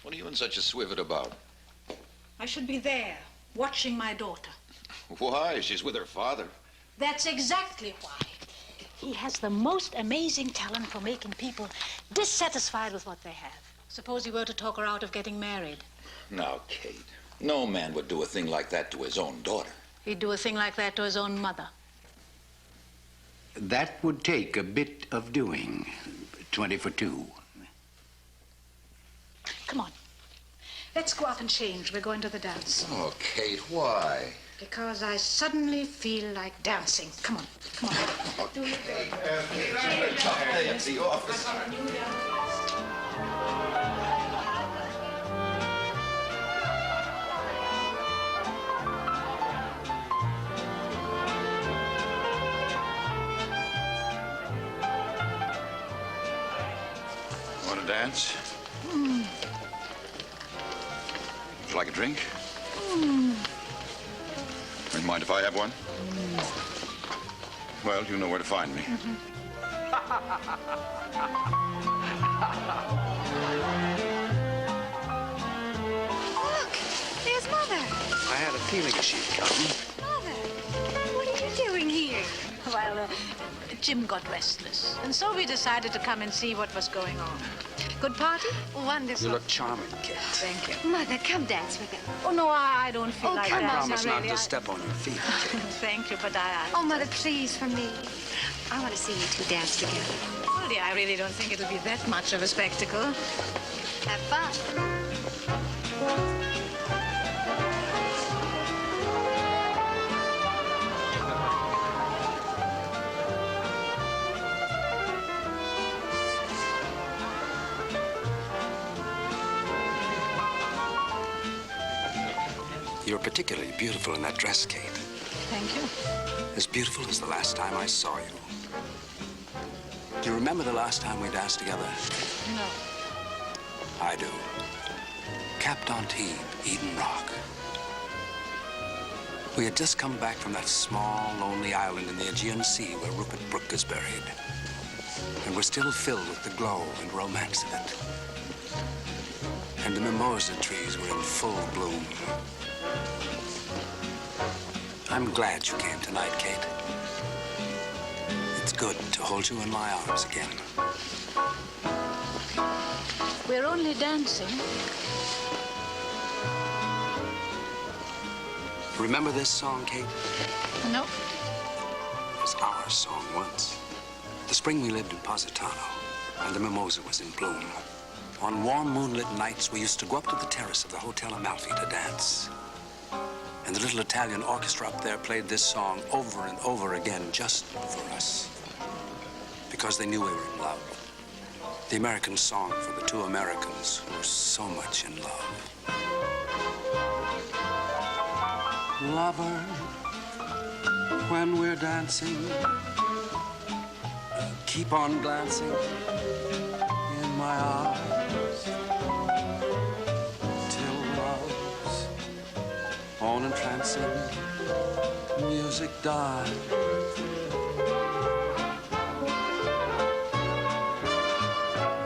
What are you in such a swivet about? I should be there, watching my daughter. Why? She's with her father. That's exactly why. He has the most amazing talent for making people dissatisfied with what they have. Suppose he were to talk her out of getting married. Now, Kate, no man would do a thing like that to his own daughter. He'd do a thing like that to his own mother. That would take a bit of doing. 20 for 2. Come on. Let's go out and change. We're going to the dance. Oh, Kate, why? Because I suddenly feel like dancing. Come on. Come on. Okay. Kate, tough day at the office. Want to dance? Mm. Would you like a drink? Mm. Don't mind if I have one? Mm. Well, you know where to find me. Mm-hmm. Look, there's Mother. I had a feeling she'd come. Mother, what are you doing here? Well, Jim got restless, and so we decided to come and see what was going on. Good party? Wonderful. You look charming, Kate. Thank you. Mother, come dance with him. Oh, no, I don't feel like come that. on. I promise not really. to step on your feet, Kate. Thank you, but I... Oh, Mother, please, for me. I want to see you two dance together. Well, dear, I really don't think it'll be that much of a spectacle. Have fun. You're particularly beautiful in that dress, Kate. Thank you. As beautiful as the last time I saw you. Do you remember the last time we danced together? No. I do. Capped Antibes, Eden Rock. We had just come back from that small, lonely island in the Aegean Sea where Rupert Brooke is buried. And we're still filled with the glow and romance of it. And the mimosa trees were in full bloom. I'm glad you came tonight, Kate. It's good to hold you in my arms again. We're only dancing. Remember this song, Kate? No. It was our song once. The spring we lived in Positano, and the mimosa was in bloom. On warm moonlit nights, we used to go up to the terrace of the Hotel Amalfi to dance. And the little Italian orchestra up there played this song over and over again just for us. Because they knew we were in love. The American song for the two Americans who were so much in love. Lover, when we're dancing, keep on glancing in my eyes till love's own entrancing music dies.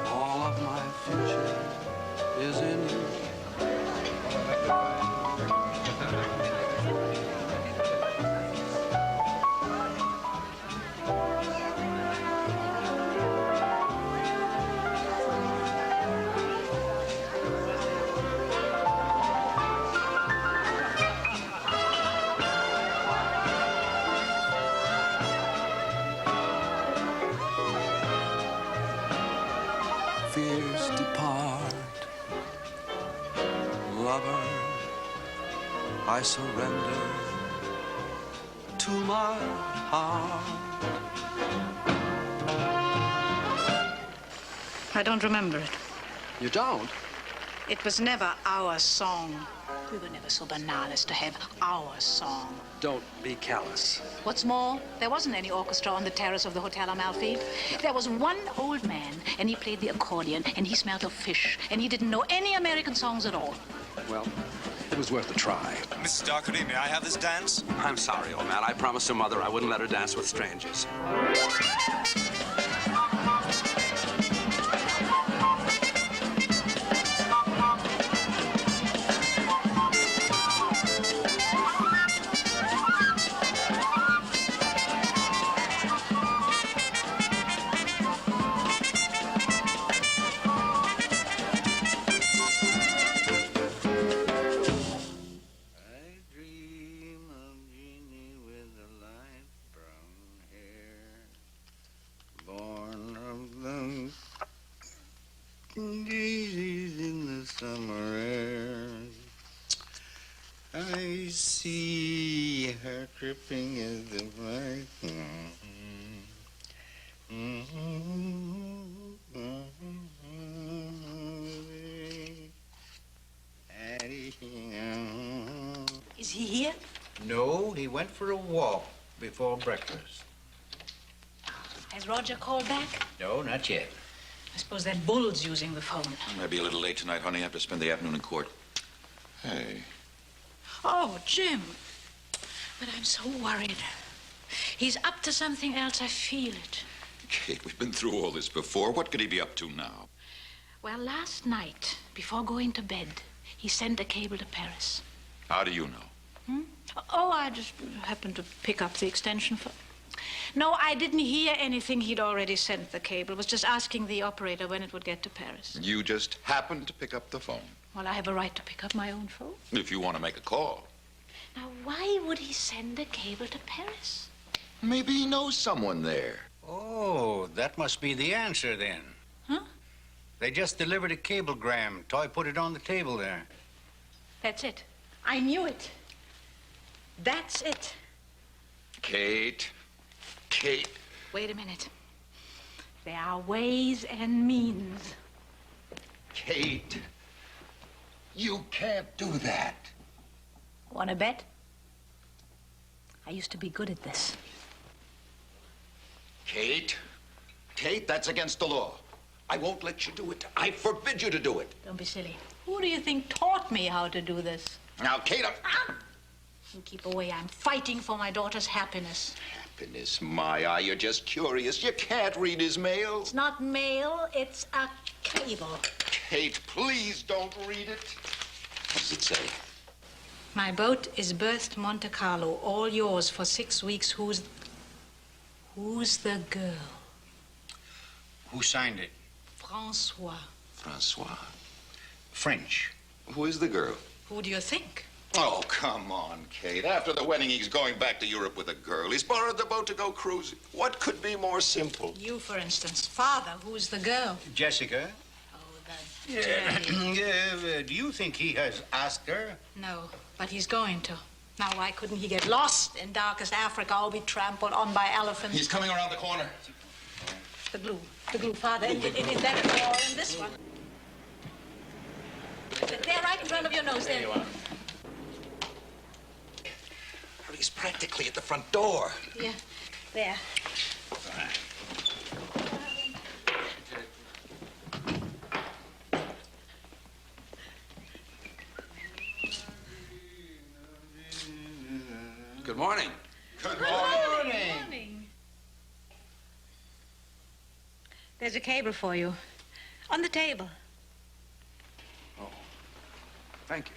All of my future is in you. Fears depart, lover, I surrender to my heart. I don't remember it. You don't? It was never our song. We were never so banal as to have our song. Don't be callous. What's more, there wasn't any orchestra on the terrace of the Hotel Amalfi. There was one old man, and he played the accordion, and he smelled of fish, and he didn't know any American songs at all. Well, it was worth a try. Mrs. Dockery, may I have this dance? I'm sorry, old man. I promised her mother I wouldn't let her dance with strangers. Daisies in the summer air. I see her tripping as the bright. Is he here? No, he went for a walk before breakfast. Has Roger called back? No, not yet. I suppose that bull's using the phone. I may be a little late tonight, honey. I have to spend the afternoon in court. Hey. Oh, Jim. But I'm so worried. He's up to something else. I feel it. Kate, we've been through all this before. What could he be up to now? Well, last night, before going to bed, he sent a cable to Paris. How do you know? Oh, I just happened to pick up the extension for... No, I didn't hear anything. He'd already sent the cable. Was just asking the operator when it would get to Paris. You just happened to pick up the phone. Well, I have a right to pick up my own phone. If you want to make a call. Now, why would he send a cable to Paris? Maybe he knows someone there. Oh, that must be the answer then. Huh? They just delivered a cablegram. Toy put it on the table there. That's it. I knew it. That's it. Kate. Kate. Wait a minute. There are ways and means. Kate. You can't do that. Want to bet? I used to be good at this. Kate. Kate, that's against the law. I won't let you do it. I forbid you to do it. Don't be silly. Who do you think taught me how to do this? Now, Kate, You keep away. I'm fighting for my daughter's happiness. Happiness, my eye. You're just curious. You can't read his mail. It's not mail. It's a cable. Kate, please don't read it. What does it say? My boat is berthed Monte Carlo. All yours for 6 weeks. Who's the girl? Who signed it? Francois. Francois. French. Who is the girl? Who do you think? Oh, come on, Kate. After the wedding, he's going back to Europe with a girl. He's borrowed the boat to go cruising. What could be more simple? You, for instance. Father, who's the girl? Jessica. Oh, the dirty... Do you think he has asked her? No, but he's going to. Now, why couldn't he get lost in darkest Africa or be trampled on by elephants? He's coming around the corner. The glue, Father. In that drawer, in this one. There, right in front of your nose. There you are. He's practically at the front door. Yeah, there. Good morning. Good morning. There's a cable for you. On the table. Oh, thank you.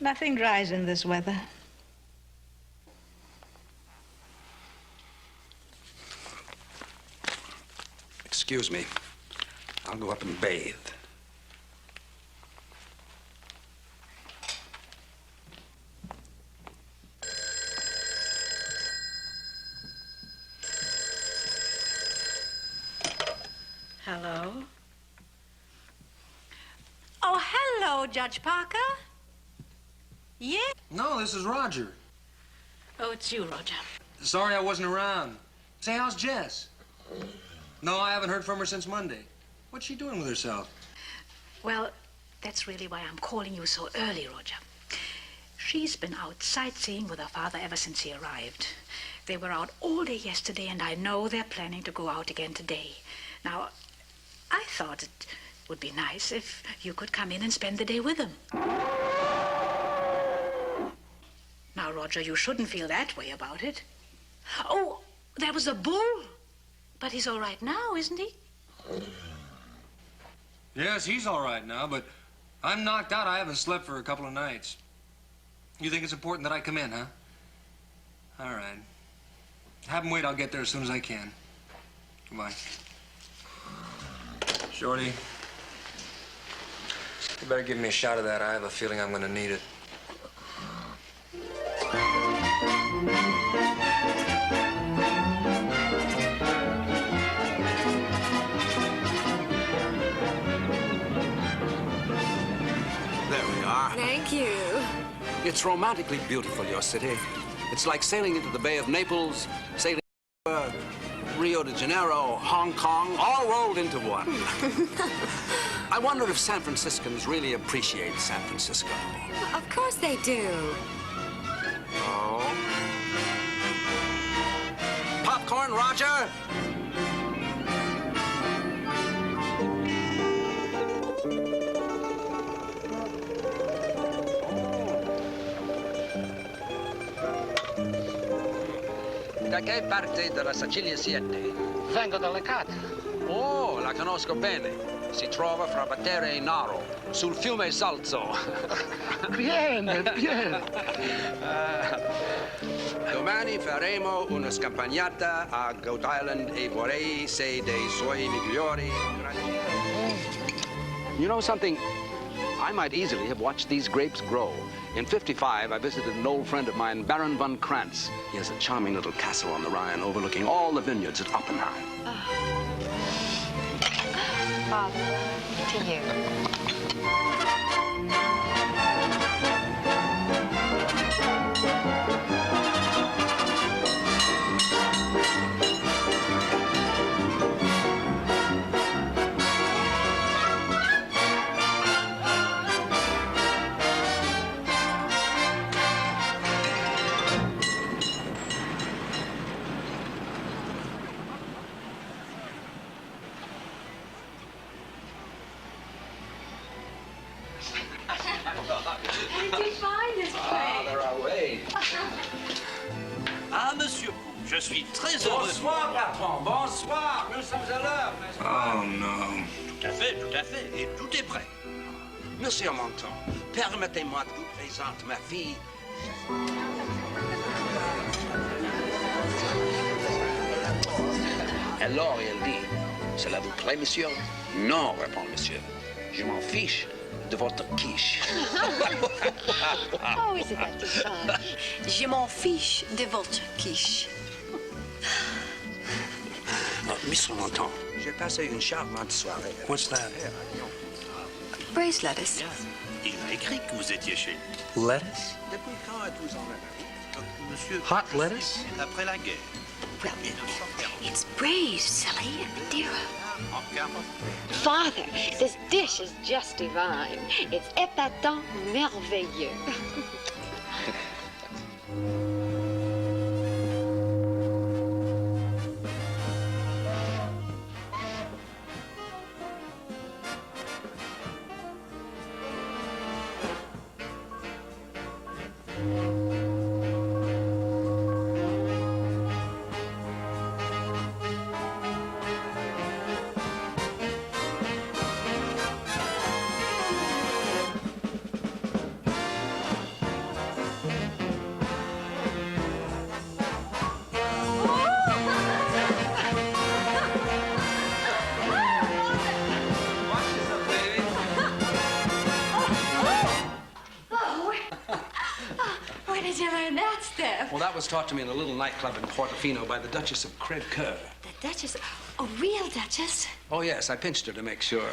Nothing dries in this weather. excuse me. I'll go up and bathe. Hello? Oh, hello, Judge Parker. Yeah? No, this is Roger. Oh, it's you, Roger. Sorry I wasn't around. Say, how's Jess? No, I haven't heard from her since Monday. What's she doing with herself? Well, that's really why I'm calling you so early, Roger. She's been out sightseeing with her father ever since he arrived. They were out all day yesterday, and I know they're planning to go out again today. Now, I thought it would be nice if you could come in and spend the day with them. Now, Roger, you shouldn't feel that way about it. Oh, there was a bull. But he's all right now, isn't he? Yes, he's all right now, but I'm knocked out. I haven't slept for a couple of nights. You think it's important that I come in, huh? All right. Have him wait. I'll get there as soon as I can. Goodbye. Shorty, you better give me a shot of that. I have a feeling I'm going to need it. There we are. Thank you. It's romantically beautiful, your city. It's like sailing into the Bay of Naples, sailing Rio de Janeiro, Hong Kong, all rolled into one. I wonder if San Franciscans really appreciate San Francisco. Of course they do. Oh. Popcorn, Roger? Da che parte della Sicilia siete? Vengo dalle Cate. Oh, la conosco bene. Si trova fra Battere e Naro, sul fiume Salzo. Viene, viene. Domani faremo una scampagnata a Goat Island e vorrei se dei suoi migliori. You know something? I might easily have watched these grapes grow. In '55, I visited an old friend of mine, Baron von Krantz. He has a charming little castle on the Rhine overlooking all the vineyards at Oppenheim. Father, to you. Ah, monsieur Poole, je suis très heureux. Bonsoir, patron. Bonsoir. Nous sommes à l'heure, n'est-ce pas? Oh, non. Tout à fait, tout à fait. Et tout est prêt. Monsieur Monton, permettez-moi de vous présenter ma fille. Alors, elle dit, cela vous plaît, monsieur? Non, répond monsieur. Je m'en fiche de votre quiche. Oh, isn't that just fun? Je m'en fiche de votre quiche. Monsieur Monton, j'ai passé une charmante soirée. What's that? Braised lettuce. Il a écrit que vous étiez chez lui. Lettuce? Depuis quand êtes-vous en Amérique? Monsieur... Hot lettuce? Après la guerre. Well, it's braised, silly. Dear. Father, this dish is just divine. It's épatant, merveilleux. Well, that was taught to me in a little nightclub in Portofino by the Duchess of Crevecoeur. The Duchess? A real Duchess? Oh, yes, I pinched her to make sure.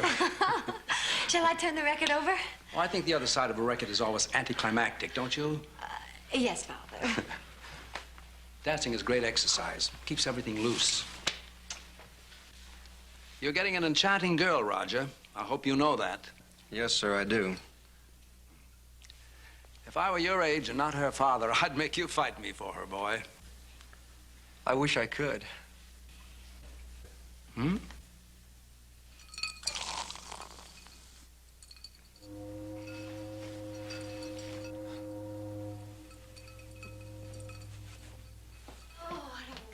Shall I turn the record over? Well, I think the other side of a record is always anticlimactic, don't you? Yes, Father. Dancing is great exercise. Keeps everything loose. You're getting an enchanting girl, Roger. I hope you know that. Yes, sir, I do. If I were your age and not her father, I'd make you fight me for her, boy. I wish I could. Hmm?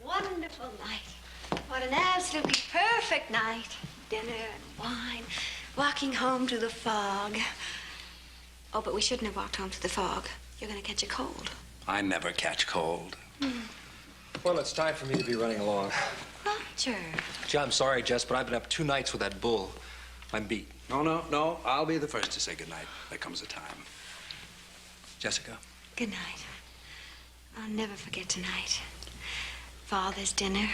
Wonderful night. What an absolutely perfect night. Dinner and wine, walking home to the fog. Oh, but we shouldn't have walked home to the fog. You're gonna catch a cold. I never catch cold. Well, it's time for me to be running along. Roger. Gee, I'm sorry, Jess, but I've been up 2 nights with that bull. I'm beat. No. I'll be the first to say goodnight. There comes a time. Jessica. Good night. I'll never forget tonight. Father's dinner.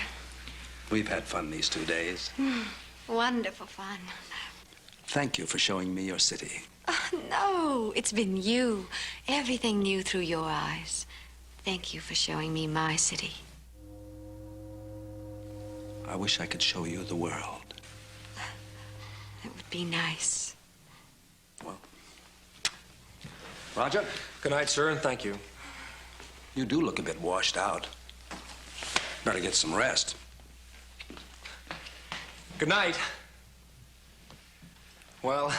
We've had fun these 2 days. Wonderful fun. Thank you for showing me your city. Oh, no, it's been you. Everything new through your eyes. Thank you for showing me my city. I wish I could show you the world. It would be nice. Well, Roger. Good night, sir, and thank you. You do look a bit washed out. Better get some rest. Good night. Well...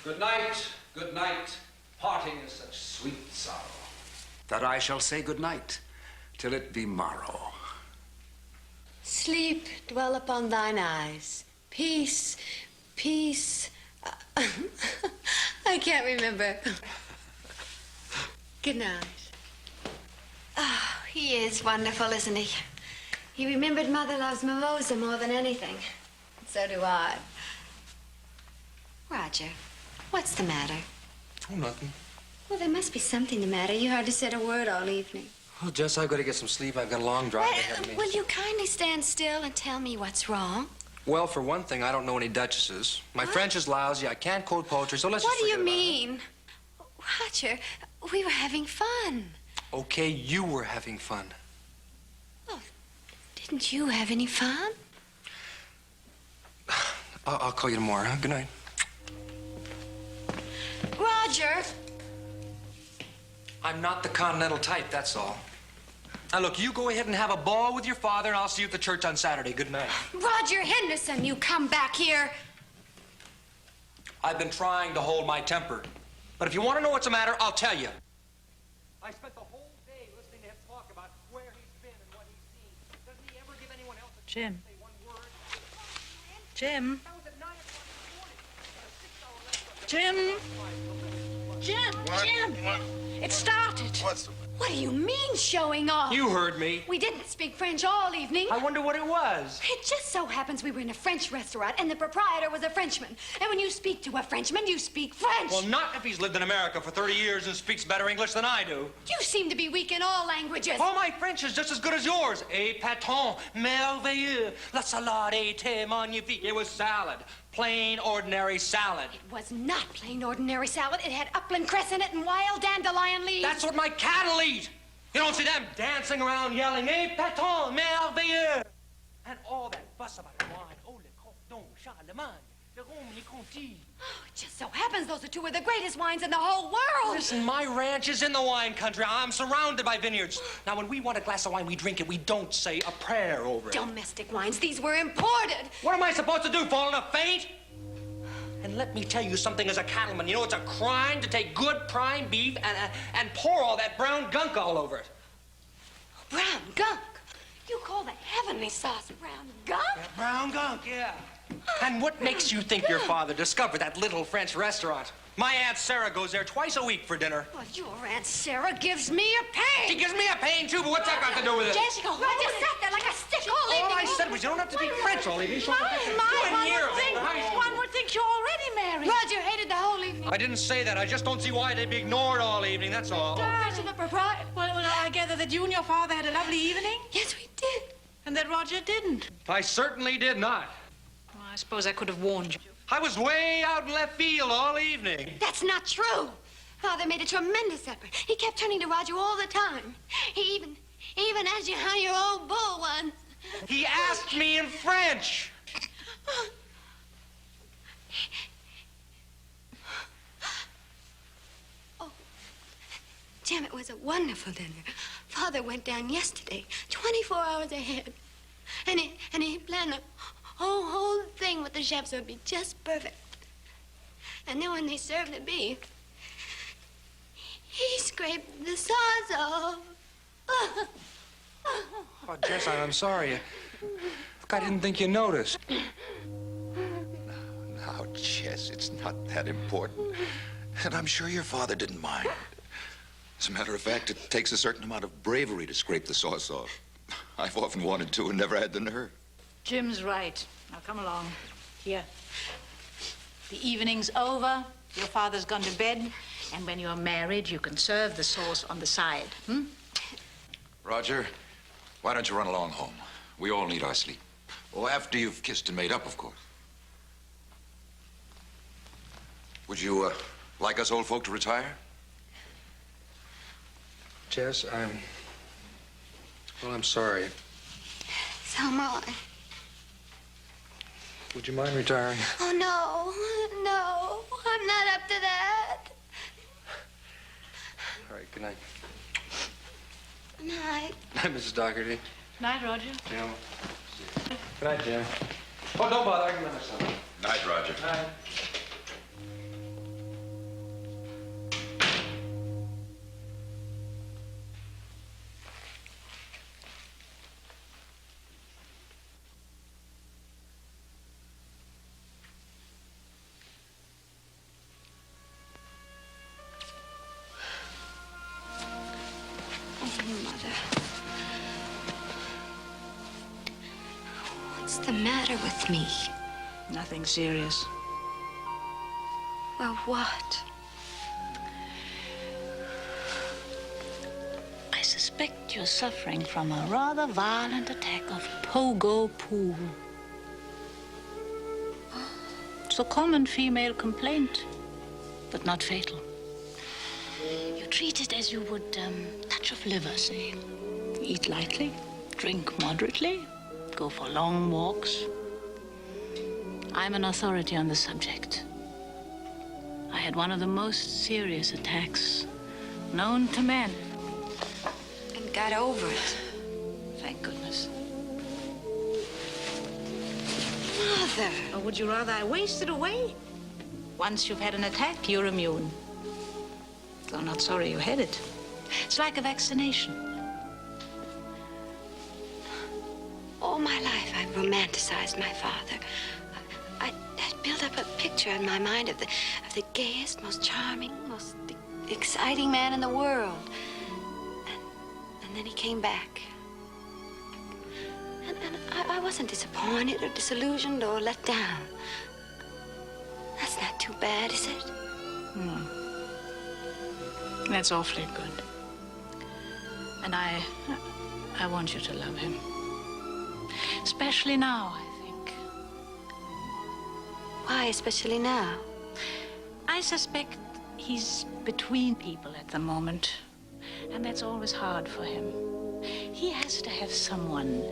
Good night, good night. Parting is such sweet sorrow that I shall say good night till it be morrow. Sleep dwell upon thine eyes. Peace, peace. I can't remember. Good night. Oh, he is wonderful, isn't he? He remembered Mother loves mimosa more than anything. So do I. Roger, what's the matter? Oh, nothing. Well, there must be something the matter. You hardly said a word all evening. Oh, Jess, I've got to get some sleep. I've got a long drive ahead of me. Will you kindly stand still and tell me what's wrong? Well, for one thing, I don't know any duchesses. My French is lousy. I can't quote poetry, so let's just What do forget you about mean? Roger, we were having fun. it. Okay, you were having fun. Didn't you have any fun? I'll call you tomorrow, huh? Good night. Roger! I'm not the continental type, that's all. Now, look, you go ahead and have a ball with your father, and I'll see you at the church on Saturday. Good night. Roger Henderson, you come back here. I've been trying to hold my temper. But if you want to know what's the matter, I'll tell you. I spent the whole day listening to him talk about where he's been and what he's seen. Doesn't he ever give anyone else a chance to say one word? Jim. That was at 9 o'clock in the morning. Jim, it started. What do you mean, showing off? You heard me. We didn't speak French all evening. I wonder what it was. It just so happens we were in a French restaurant and the proprietor was a Frenchman. And when you speak to a Frenchman, you speak French. Well, not if he's lived in America for 30 years and speaks better English than I do. You seem to be weak in all languages. Oh, my French is just as good as yours. Épatant, merveilleux, la salade était magnifique. It was salad. Plain, ordinary salad. It was not plain ordinary salad. It had upland cress in it and wild dandelion leaves. That's what my cattle eat. You don't see them dancing around yelling, épatant, merveilleux. And all that fuss about wine. Oh, le cordon, Charlemagne, le rhum, les contis. Oh, it just so happens those are two of the greatest wines in the whole world. Listen, my ranch is in the wine country. I'm surrounded by vineyards. Now, when we want a glass of wine, we drink it. We don't say a prayer over it. Domestic wines. These were imported. What am I supposed to do, fall in a faint? And let me tell you something as a cattleman. You know, it's a crime to take good prime beef and pour all that brown gunk all over it. Brown gunk? You call the heavenly sauce brown gunk? Yeah, brown gunk, yeah. And what makes you think your father discovered that little French restaurant? My Aunt Sarah goes there twice a week for dinner. Well, your Aunt Sarah gives me a pain. She gives me a pain, too, but what's that got to do with it? Jessica, I just sat there like a stick all evening. All I I said was you don't have to be French all evening. One would think you're already married. Roger hated the whole evening. I didn't say that. I just don't see why they'd be ignored all evening, that's all. To the proprietor. Well, I gather that you and your father had a lovely evening? Yes, we did. And that Roger didn't. I certainly did not. Well, I suppose I could have warned you. I was way out in left field all evening. That's not true. Father made a tremendous effort. He kept turning to Roger all the time. He even asked you how your old bull was. He asked me in French. Oh, Jim, it was a wonderful dinner. Father went down yesterday, 24 hours ahead. And he planned the whole thing with the chefs would be just perfect. And then when they served the beef, he scraped the sauce off. Oh, Jess, I'm sorry. I didn't think you noticed. Now, Jess, it's not that important. And I'm sure your father didn't mind. As a matter of fact, it takes a certain amount of bravery to scrape the sauce off. I've often wanted to and never had the nerve. Jim's right. Now, come along. Here. The evening's over. Your father's gone to bed. And when you're married, you can serve the sauce on the side. Roger, why don't you run along home? We all need our sleep. Oh, after you've kissed and made up, of course. Would you, like us old folk to retire? Jess, I'm sorry. So am I. Would you mind retiring? Oh, no, I'm not up to that. All right, good night. Good night. Night, Mrs. Doherty. Night, Roger. Yeah. Good night, Jim. Oh, don't bother. I can let myself. Night, Roger. Night. What's the matter with me? Nothing serious. Well, what? I suspect you're suffering from a rather violent attack of Pogo Poole. It's a common female complaint, but not fatal. You treat it as you would touch of liver, say. Eat lightly, drink moderately, go for long walks. I'm an authority on the subject. I had one of the most serious attacks known to men. And got over it. Thank goodness. Mother. Or would you rather I wasted away? Once you've had an attack, you're immune. Though I'm not sorry you had it. It's like a vaccination. All my life, I've romanticized my father. I had built up a picture in my mind of the gayest, most charming, most exciting man in the world. And then he came back. And I wasn't disappointed or disillusioned or let down. That's not too bad, is it? No. That's awfully good. And I want you to love him. Especially now, I think. Why, especially now? I suspect he's between people at the moment. And that's always hard for him. He has to have someone,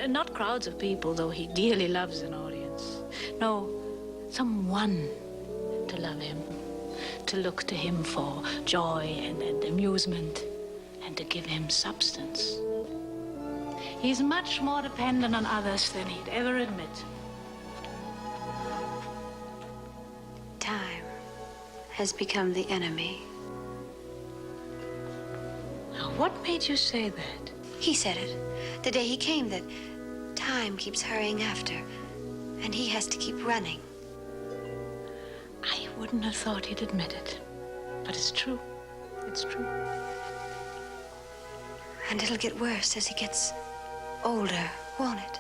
not crowds of people, though he dearly loves an audience. No, someone to love him, to look to him for joy and amusement, and to give him substance. He's much more dependent on others than he'd ever admit. Time has become the enemy. Now, what made you say that? He said it the day he came, that time keeps hurrying after, and he has to keep running. I wouldn't have thought he'd admit it. But it's true. It's true. And it'll get worse as he gets older, won't it?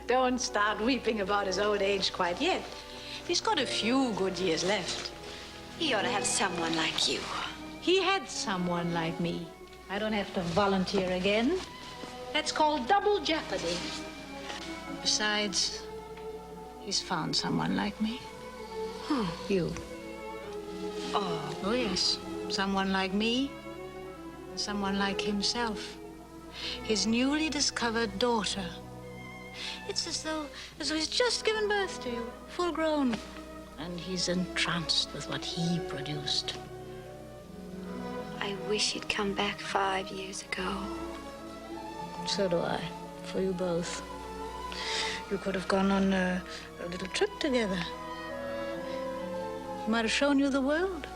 Don't start weeping about his old age quite yet. He's got a few good years left. He ought to have someone like you. He had someone like me. I don't have to volunteer again. That's called double jeopardy. Besides, he's found someone like me. Who? You. Oh, yes. Someone like me and someone like himself. His newly discovered daughter. It's as though he's just given birth to you, full grown. And he's entranced with what he produced. I wish he'd come back 5 years ago. So do I, for you both. You could have gone on a little trip together. He might have shown you the world.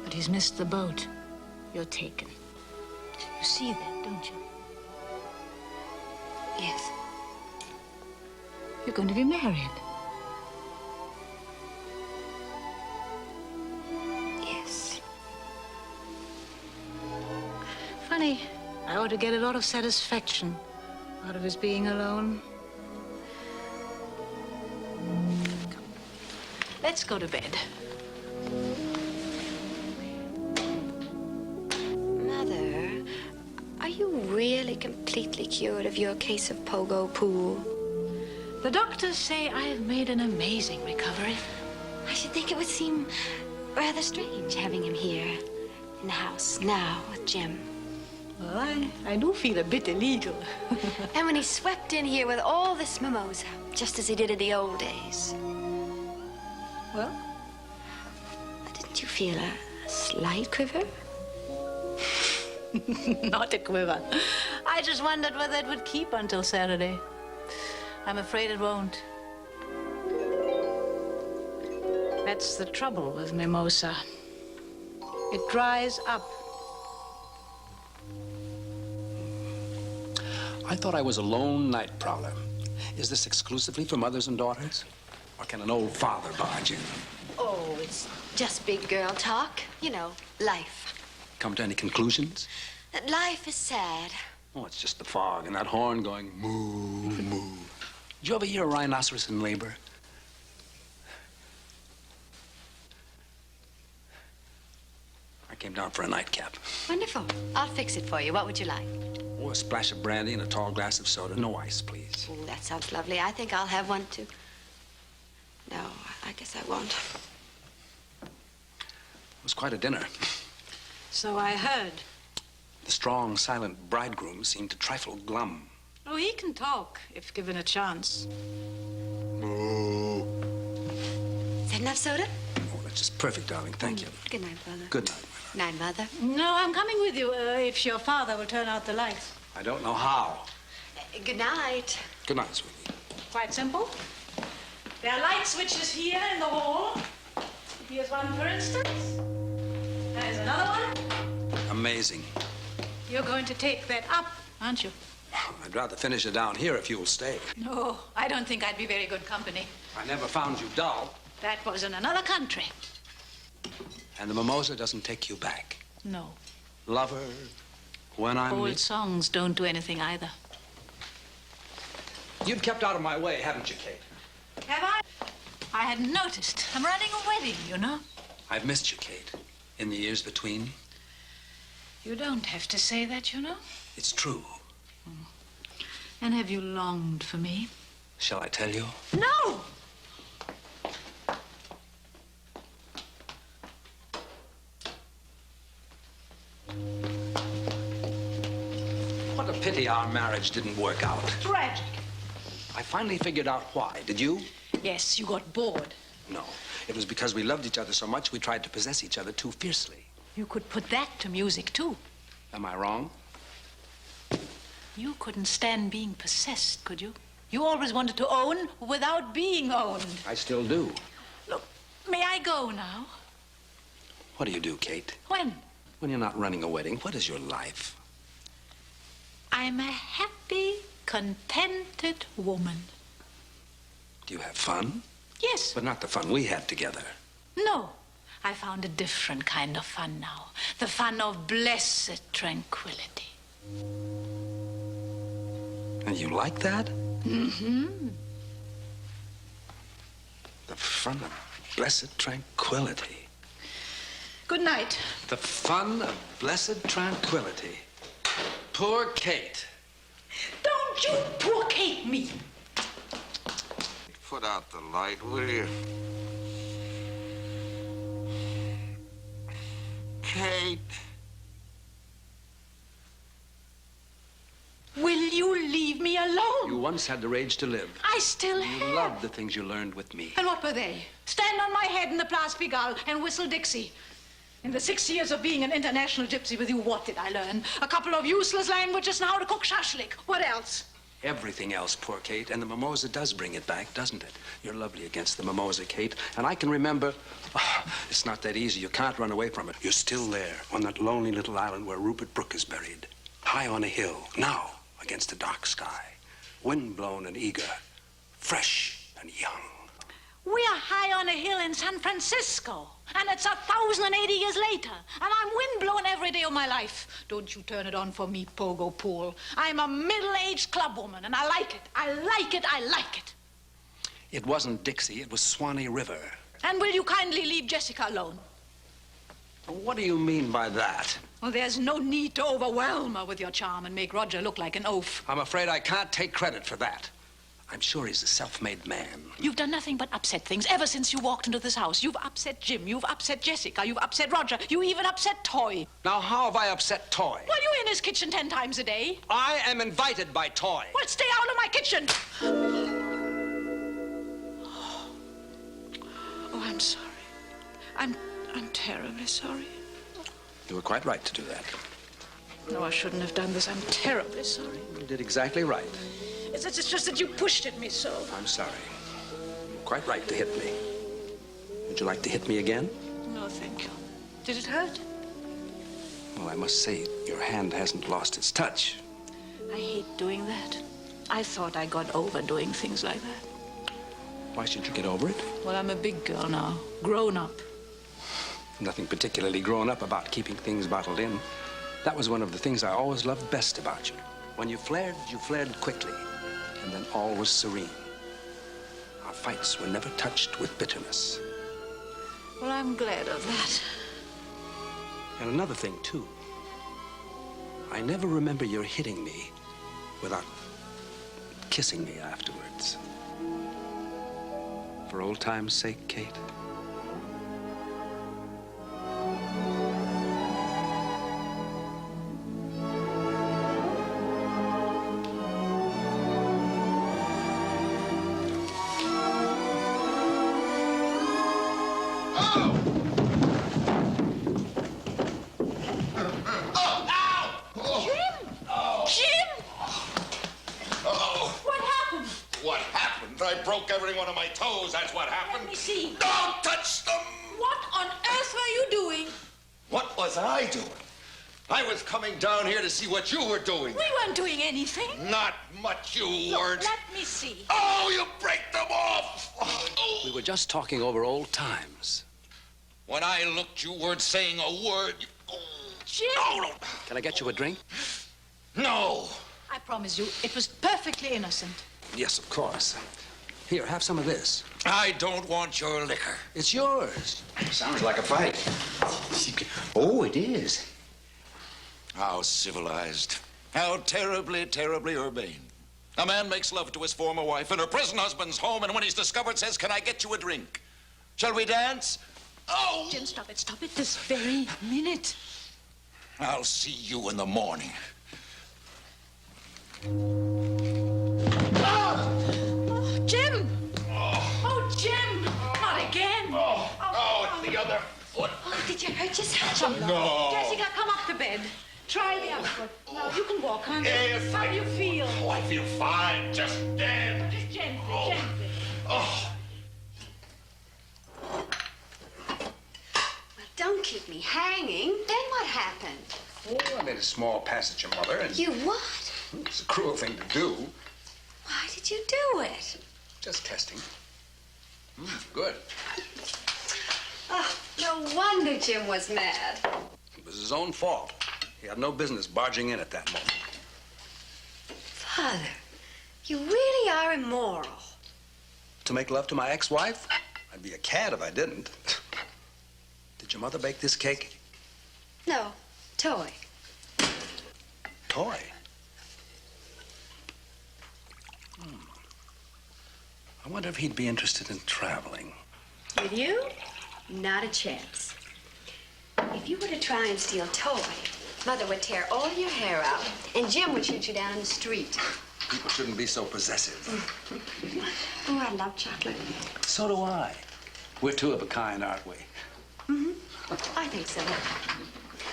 But he's missed the boat. You're taken. You see that, don't you? Yes. You're going to be married. Yes. Funny, I ought to get a lot of satisfaction out of his being alone. Come. Let's go to bed. Mother, are you really completely cured of your case of Pogo, Poole? The doctors say I've made an amazing recovery. I should think it would seem rather strange having him here in the house now with Jim. Well, I do feel a bit illegal. And when he swept in here with all this mimosa, just as he did in the old days. Well? Didn't you feel a slight quiver? Not a quiver. I just wondered whether it would keep until Saturday. I'm afraid it won't. That's the trouble with mimosa. It dries up. I thought I was a lone night prowler. Is this exclusively for mothers and daughters? Or can an old father barge in? Oh, it's just big girl talk. You know, life. Come to any conclusions? That life is sad. Oh, it's just the fog and that horn going moo, moo. Did you ever hear a rhinoceros in labor? I came down for a nightcap. Wonderful. I'll fix it for you. What would you like? Oh, a splash of brandy and a tall glass of soda. No ice, please. Oh, that sounds lovely. I think I'll have one, too. No, I guess I won't. It was quite a dinner. So I heard. The strong, silent bridegroom seemed a trifle glum. Oh, he can talk, if given a chance. Moo. Is that enough soda? Oh, that's just perfect, darling. Thank you. Good night, Mother. Good night. Night, Mother. No, I'm coming with you, if your father will turn out the lights. I don't know how. Good night. Good night, sweetie. Quite simple. There are light switches here in the hall. Here's one, for instance. There's another one. Amazing. You're going to take that up, aren't you? I'd rather finish it down here if you'll stay. No, I don't think I'd be very good company. I never found you dull. That was in another country. And the mimosa doesn't take you back. No. Lover, when I'm... Old songs don't do anything either. You've kept out of my way, haven't you, Kate? Have I? I hadn't noticed. I'm running a wedding, you know. I've missed you, Kate, in the years between. You don't have to say that, you know. It's true. And have you longed for me? Shall I tell you? No! What a pity our marriage didn't work out. Tragic. I finally figured out why. Did you? Yes, you got bored. No. It was because we loved each other so much we tried to possess each other too fiercely. You could put that to music, too. Am I wrong? You couldn't stand being possessed, could you? You always wanted to own without being owned. I still do. Look, may I go now? What do you do, Kate? When? When you're not running a wedding, what is your life? I'm a happy, contented woman. Do you have fun? Yes. But not the fun we had together. No. I found a different kind of fun now. The fun of blessed tranquility. And you like that? Mm-hmm. The fun of blessed tranquility. Good night. The fun of blessed tranquility. Poor Kate. Don't you poor Kate me. Put out the light, will you? Kate. Will you leave me alone? You once had the rage to live. I still You have. loved the things you learned with me. And what were they? Stand on my head in the Place Pigalle and whistle Dixie. In the 6 years of being an international gypsy with you, what did I learn? A couple of useless languages and how to cook shashlik. What else? Everything else, poor Kate. And the mimosa does bring it back, doesn't it? You're lovely against the mimosa, Kate. And I can remember... Oh, it's not that easy. You can't run away from it. You're still there on that lonely little island where Rupert Brooke is buried. High on a hill, now, against a dark sky. Wind-blown and eager. Fresh and young. We are high on a hill in San Francisco, and it's 1,080 years later, and I'm windblown every day of my life. Don't you turn it on for me, Pogo Poole. I'm a middle-aged clubwoman, and I like it. I like it. I like it. It wasn't Dixie, it was Swanee River. And will you kindly leave Jessica alone? What do you mean by that? Well, there's no need to overwhelm her with your charm and make Roger look like an oaf. I'm afraid I can't take credit for that. I'm sure he's a self-made man. You've done nothing but upset things ever since you walked into this house. You've upset Jim, you've upset Jessica, you've upset Roger, you even upset Toy. Now, how have I upset Toy? Well, you're in his kitchen 10 times a day. I am invited by Toy. Well, stay out of my kitchen. Oh, I'm sorry. I'm terribly sorry. You were quite right to do that. No, I shouldn't have done this. I'm terribly sorry. You did exactly right. It's just that you pushed at me so. I'm sorry. You were quite right to hit me. Would you like to hit me again? No, thank you. Did it hurt? Well, I must say, your hand hasn't lost its touch. I hate doing that. I thought I got over doing things like that. Why should you get over it? Well, I'm a big girl now. Grown up. Nothing particularly grown up about keeping things bottled in. That was one of the things I always loved best about you. When you flared quickly, and then all was serene. Our fights were never touched with bitterness. Well, I'm glad of that. And another thing, too. I never remember your hitting me without kissing me afterwards. For old time's sake, Kate. Every one of my toes, that's what happened. Let me see. Don't touch them! What on earth were you doing? What was I doing? I was coming down here to see what you were doing. We weren't doing anything. Not much you weren't. Let me see. Oh, you break them off! Oh. We were just talking over old times. When I looked, you weren't saying a word. Jim! No. Can I get you a drink? No. I promise you, it was perfectly innocent. Yes, of course. Here, have some of this. I don't want your liquor. It's yours. Sounds like a fight. Oh, it is. How civilized. How terribly, terribly urbane. A man makes love to his former wife in her prison husband's home, and when he's discovered says, "Can I get you a drink? Shall we dance?" Oh! Jim, stop it this very minute. I'll see you in the morning. Jim! Oh, Jim! Not again! Oh, it's the other foot. Oh, did you hurt yourself? No. Jessica, come up to bed. Try the other foot. Now, you can walk, huh? Yes, How do you feel? Oh, I feel fine. Just dead. Just gently, gently. Oh. Well, don't keep me hanging. Then what happened? Oh, I made a small passage, your mother, and... You what? It's a cruel thing to do. Why did you do it? Just testing. Good. Oh, no wonder Jim was mad. It was his own fault. He had no business barging in at that moment. Father, You really are immoral. To make love to my ex-wife? I'd be a cad if I didn't. Did your mother bake this cake? No, Toy. Toy? I wonder if he'd be interested in traveling. With you? Not a chance. If you were to try and steal Toy, Mother would tear all your hair out, and Jim would shoot you down in the street. People shouldn't be so possessive. Oh, I love chocolate. So do I. We're two of a kind, aren't we? I think so.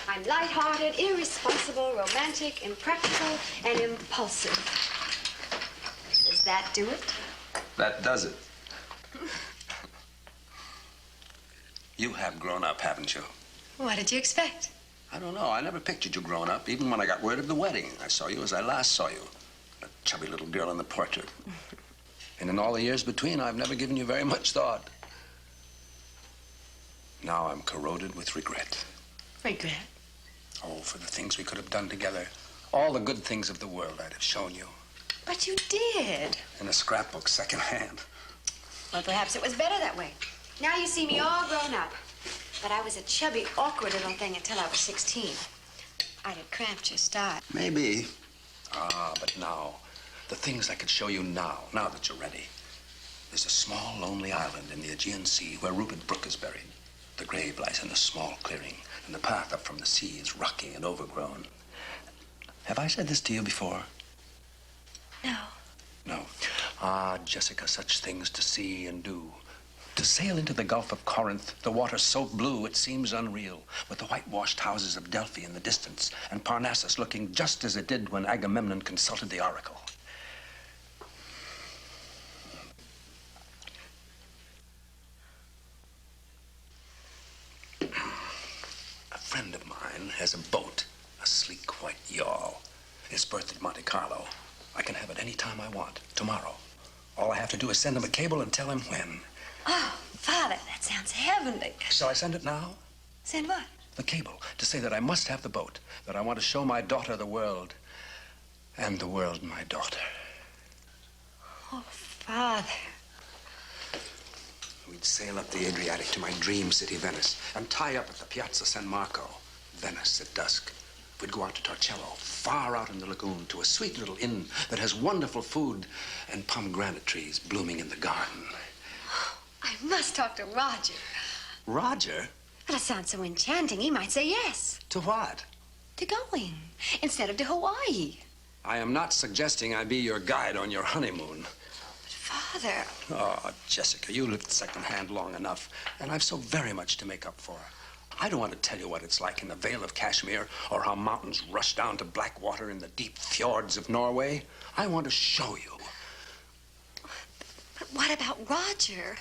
I'm light-hearted, irresponsible, romantic, impractical, and impulsive. Does that do it? That does it. You have grown up, haven't you? What did you expect? I don't know. I never pictured you grown up, even when I got word of the wedding. I saw you as I last saw you. A chubby little girl in the portrait. And in all the years between, I've never given you very much thought. Now I'm corroded with regret. Regret? Oh, for the things we could have done together. All the good things of the world I'd have shown you. But you did. In a scrapbook secondhand. Well, perhaps it was better that way. Now you see me all grown up. But I was a chubby, awkward little thing until I was 16. I'd have cramped your style. Maybe. But now, the things I could show you now that you're ready. There's a small, lonely island in the Aegean Sea where Rupert Brooke is buried. The grave lies in a small clearing, and the path up from the sea is rocky and overgrown. Have I said this to you before? No. No. Ah, Jessica, such things to see and do. To sail into the Gulf of Corinth, the water so blue it seems unreal, with the whitewashed houses of Delphi in the distance, and Parnassus looking just as it did when Agamemnon consulted the oracle. A friend of mine has a boat, a sleek white yawl. It's berthed at Monte Carlo. I can have it any time I want, tomorrow. All I have to do is send him a cable and tell him when. Oh, Father, that sounds heavenly. Shall I send it now? Send what? The cable, to say that I must have the boat, that I want to show my daughter the world, and the world my daughter. Oh, Father. We'd sail up the Adriatic to my dream city, Venice, and tie up at the Piazza San Marco, Venice at dusk. We'd go out to Torcello, far out in the lagoon, to a sweet little inn that has wonderful food and pomegranate trees blooming in the garden. I must talk to Roger. Roger? That sounds so enchanting. He might say yes. To what? To going, instead of to Hawaii. I am not suggesting I be your guide on your honeymoon. But, Father... Oh, Jessica, you lived secondhand long enough, and I've so very much to make up for. I don't want to tell you what it's like in the Vale of Kashmir, or how mountains rush down to black water in the deep fjords of Norway. I want to show you. But what about Roger?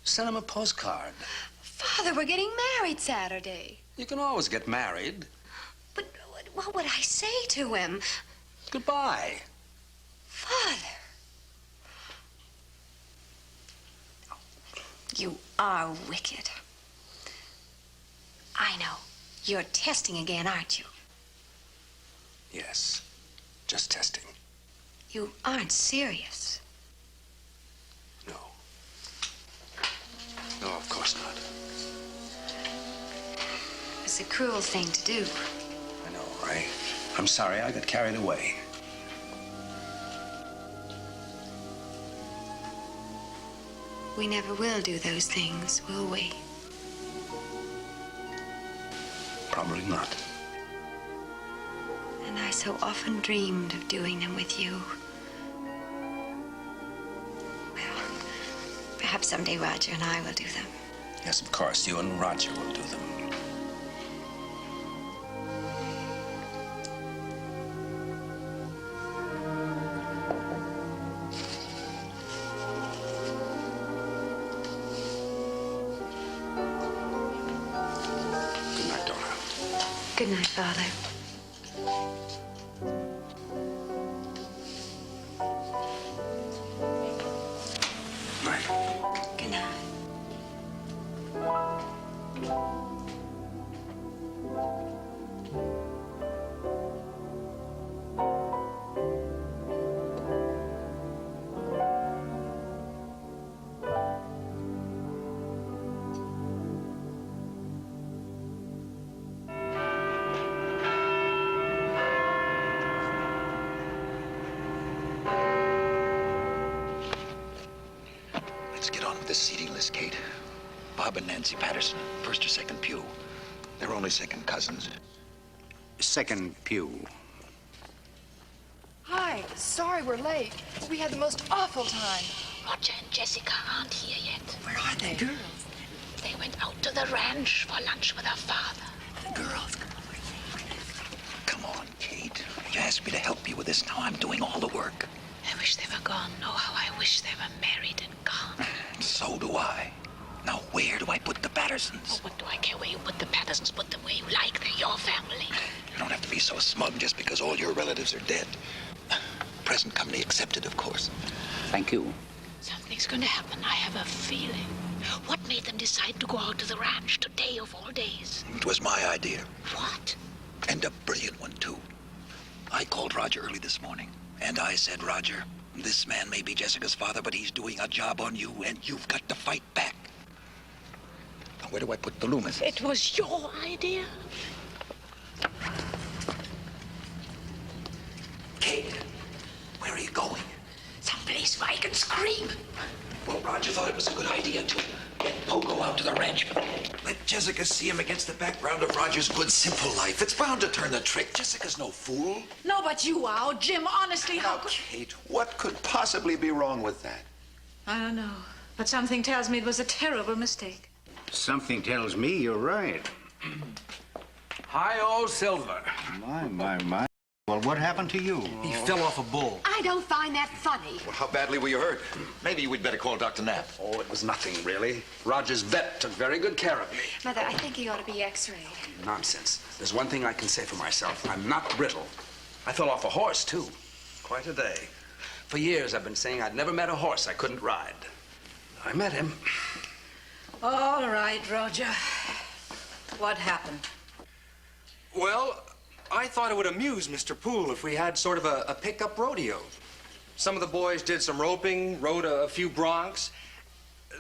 Send him a postcard. Father, we're getting married Saturday. You can always get married. But what would I say to him? Goodbye. Father. You are wicked. I know. You're testing again, aren't you? Yes, just testing. You aren't serious. No. No, of course not. It's a cruel thing to do. I know. I'm sorry I got carried away. We never will do those things, will we? Probably not. And I so often dreamed of doing them with you. Well, perhaps someday Roger and I will do them. Yes, of course, you and Roger will do them. Good night, Father. Night. Good night. with the seating list, Kate. Bob and Nancy Patterson, first or second pew. They're only second cousins. Second pew. Hi, sorry we're late. We had the most awful time. Roger and Jessica aren't here yet. Where are they? Girls. They went out to the ranch for lunch with her father. The girls. Come on, Kate. You asked me to help you with this. Now I'm doing all the work. I wish they were gone. Oh, how I wish they were married and gone. So do I. Now, where do I put the Pattersons? Oh, what do I care where you put the Pattersons? Put them where you like. They're your family. You don't have to be so smug just because all your relatives are dead. Present company accepted, of course. Thank you. Something's going to happen. I have a feeling. What made them decide to go out to the ranch today of all days? It was my idea. What? And a brilliant one, too. I called Roger early this morning, and I said, Roger, this man may be Jessica's father, but he's doing a job on you, and you've got to fight back. Now, where do I put the Loomis? It was your idea? Kate, where are you going? Someplace where I can scream. Well, Roger thought it was a good idea to get Pogo out to the ranch. Let Jessica see him against the background of Roger's good, simple life. It's bound to turn the trick. Jessica's no fool. No, but you are. Oh, Jim, honestly, how could... Kate, what could possibly be wrong with that? I don't know. But something tells me it was a terrible mistake. Something tells me you're right. Hi, old Silver. My. Well, what happened to you? He fell off a bull. I don't find that funny. Well, how badly were you hurt? Maybe we'd better call Dr. Knapp. Oh, it was nothing, really. Roger's vet took very good care of me. Mother, I think he ought to be x-rayed. Nonsense. There's one thing I can say for myself. I'm not brittle. I fell off a horse, too. Quite a day. For years, I've been saying I'd never met a horse I couldn't ride. I met him. All right, Roger. What happened? Well, I thought it would amuse Mr. Poole if we had sort of a pickup rodeo. Some of the boys did some roping, rode a few broncs.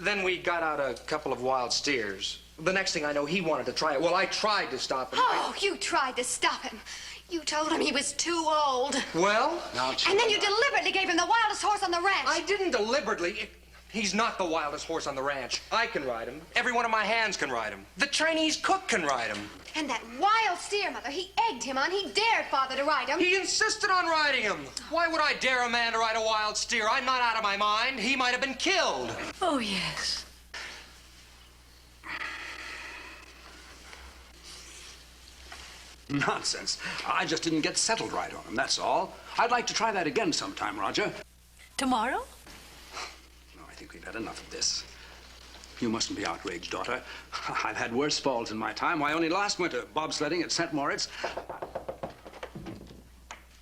Then we got out a couple of wild steers. The next thing I know, he wanted to try it. Well, I tried to stop him. Oh, you tried to stop him. You told him he was too old. Well? And then you deliberately gave him the wildest horse on the ranch. I didn't deliberately. He's not the wildest horse on the ranch. I can ride him. Every one of my hands can ride him. The Chinese cook can ride him. And that wild steer, Mother, he egged him on. He dared Father to ride him. He insisted on riding him. Why would I dare a man to ride a wild steer? I'm not out of my mind. He might have been killed. Oh, yes. Nonsense. I just didn't get settled right on him, that's all. I'd like to try that again sometime, Roger. Tomorrow? No, I think we've had enough of this. You mustn't be outraged, daughter. I've had worse falls in my time. Why, only last winter, bobsledding at St. Moritz.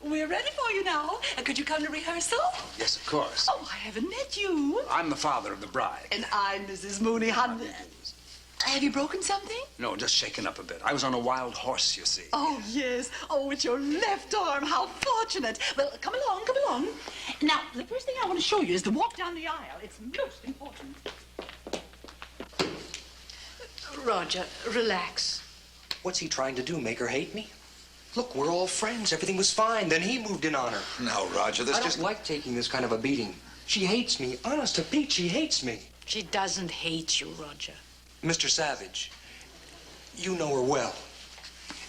We're ready for you now. Could you come to rehearsal? Yes, of course. Oh, I haven't met you. I'm the father of the bride. And I'm Mrs. Mooney Hunter. Have you broken something? No, just shaken up a bit. I was on a wild horse, you see. Oh, yes. Oh, it's your left arm. How fortunate. Well, come along, come along. Now, the first thing I want to show you is the walk down the aisle. It's most important. Roger, relax. What's he trying to do, make her hate me? Look, we're all friends. Everything was fine. Then he moved in on her. Now, Roger, this I don't like taking this kind of a beating. She hates me. Honest to Pete, she hates me. She doesn't hate you, Roger. Mr. Savage, you know her well.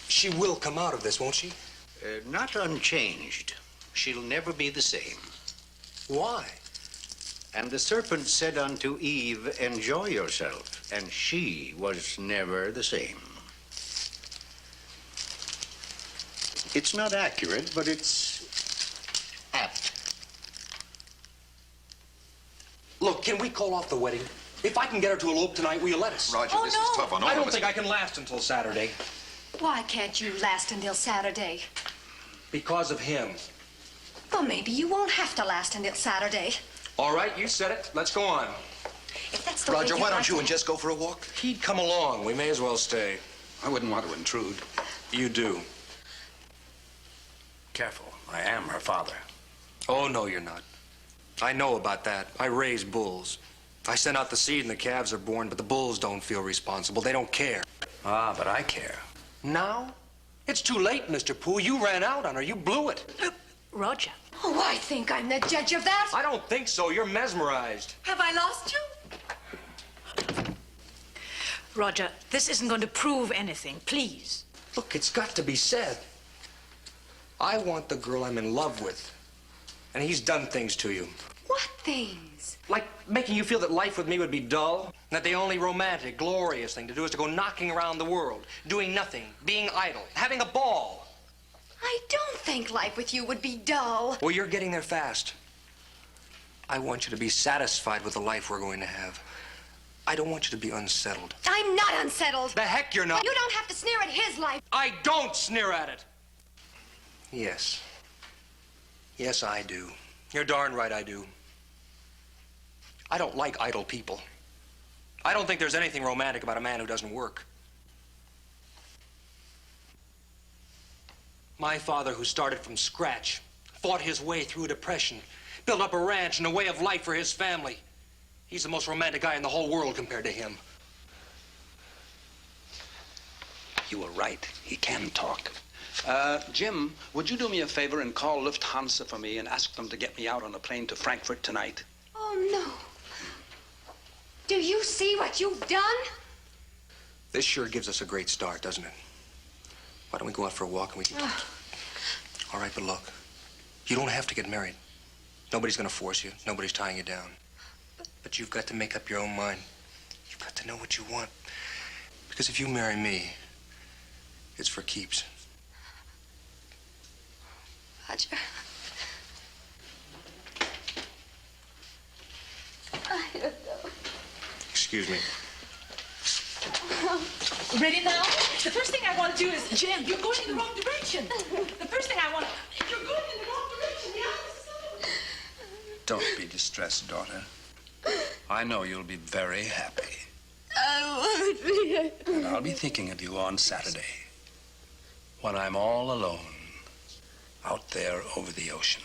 She will come out of this, won't she? Not unchanged. She'll never be the same. Why? And the serpent said unto Eve, enjoy yourself. And she was never the same. It's not accurate, but it's apt. Look, can we call off the wedding? If I can get her to elope tonight, will you let us? Roger, this is tough on all I of don't us. think I can last until Saturday. Why can't you last until Saturday? Because of him. Well, maybe you won't have to last until Saturday. All right, you said it. Let's go on. If that's the Roger, way why like don't you it. and Jess go for a walk? He'd come along. We may as well stay. I wouldn't want to intrude. You do. Careful. I am her father. Oh, no, you're not. I know about that. I raise bulls. I send out the seed and the calves are born, but the bulls don't feel responsible. They don't care. Ah, but I care. Now? It's too late, Mr. Poole. You ran out on her. You blew it. Roger. Oh, I think I'm the judge of that. I don't think so. You're mesmerized. Have I lost you? Roger, this isn't going to prove anything. Please. Look, it's got to be said. I want the girl I'm in love with. And he's done things to you. What things? Like making you feel that life with me would be dull, and that the only romantic, glorious thing to do is to go knocking around the world, doing nothing, being idle, having a ball. I don't think life with you would be dull. Well, you're getting there fast. I want you to be satisfied with the life we're going to have. I don't want you to be unsettled. I'm not unsettled. The heck you're not. You don't have to sneer at his life. I don't sneer at it. Yes. Yes, I do. You're darn right I do. I don't like idle people. I don't think there's anything romantic about a man who doesn't work. My father, who started from scratch, fought his way through a depression, built up a ranch and a way of life for his family. He's the most romantic guy in the whole world compared to him. You were right. He can talk. Jim, would you do me a favor and call Lufthansa for me and ask them to get me out on a plane to Frankfurt tonight? Oh, no. Do you see what you've done? This sure gives us a great start, doesn't it? Why don't we go out for a walk and we can... All right, but look, you don't have to get married. Nobody's going to force you. Nobody's tying you down. But you've got to make up your own mind. You've got to know what you want. Because if you marry me, it's for keeps. Roger. I don't know. Excuse me. Ready now? The first thing I want to do is, Jim, you're going in the wrong direction. The first thing I want to... You're going in the wrong direction. Yeah, Don't be distressed, daughter. I know you'll be very happy. I won't be. And I'll be thinking of you on Saturday, when I'm all alone, out there over the ocean.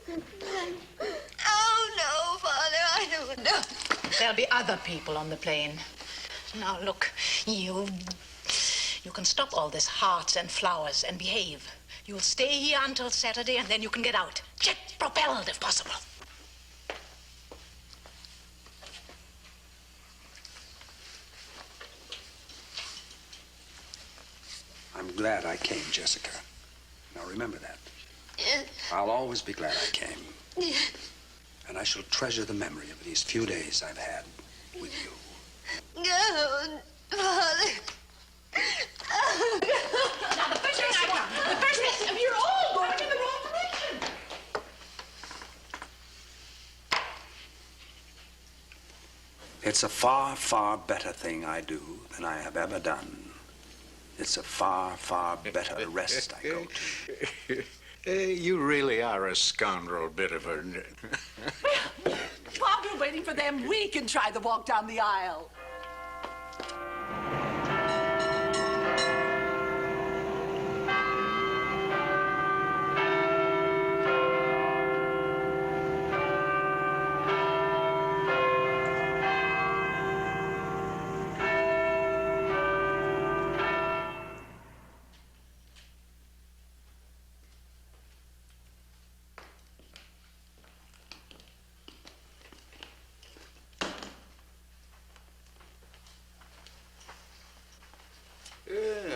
Oh, no, Father, I don't know. There'll be other people on the plane. Now, look, you can stop all this hearts and flowers and behave. You'll stay here until Saturday, and then you can get out. Jet propelled, if possible. I'm glad I came, Jessica. Now remember that. I'll always be glad I came. And I shall treasure the memory of these few days I've had with you. No, Father. Now, the first thing you're all going in the wrong direction. It's a far, far better thing I do than I have ever done. It's a far, far better rest I go to. You really are a scoundrel, Biddeford. While we're waiting for them, we can try the walk down the aisle.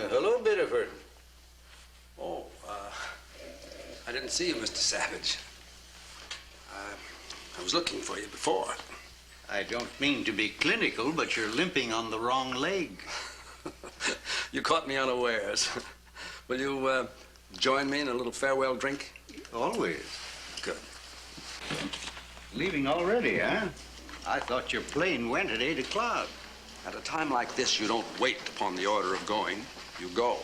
Hello, Biddeford. Oh, I didn't see you, Mr. Savage. I was looking for you before. I don't mean to be clinical, but you're limping on the wrong leg. You caught me unawares. Will you join me in a little farewell drink? Always. Good. Leaving already, huh? I thought your plane went at 8 o'clock. At a time like this, you don't wait upon the order of going. You go.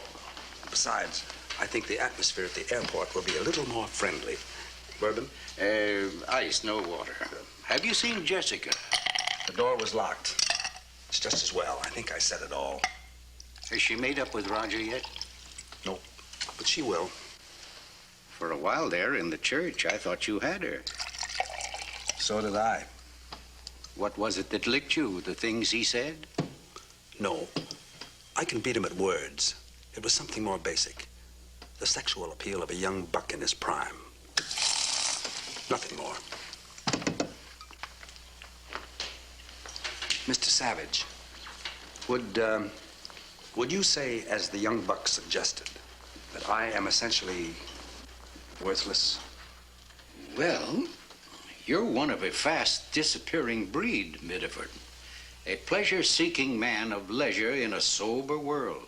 Besides, I think the atmosphere at the airport will be a little more friendly. Bourbon? Ice, no water. Have you seen Jessica? The door was locked. It's just as well. I think I said it all. Has she made up with Roger yet? No, but she will. For a while there in the church, I thought you had her. So did I. What was it that licked you? The things he said? No. I can beat him at words. It was something more basic. The sexual appeal of a young buck in his prime. Nothing more. Mr. Savage, Would you say, as the young buck suggested, that I am essentially worthless? Well, you're one of a fast disappearing breed, Biddeford. A pleasure-seeking man of leisure in a sober world.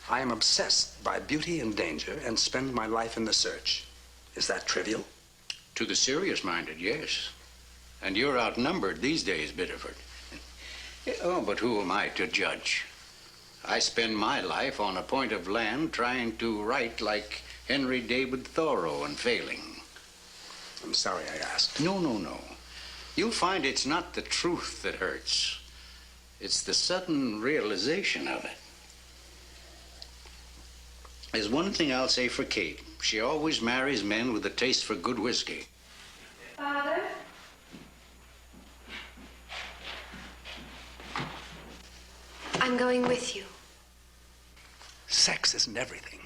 I am obsessed by beauty and danger and spend my life in the search. Is that trivial? To the serious-minded, yes. And you're outnumbered these days, Biddeford. Oh, but who am I to judge? I spend my life on a point of land trying to write like Henry David Thoreau and failing. I'm sorry I asked. No, no, no. You'll find it's not the truth that hurts. It's the sudden realization of it. There's one thing I'll say for Kate. She always marries men with a taste for good whiskey. Father? I'm going with you. Sex isn't everything.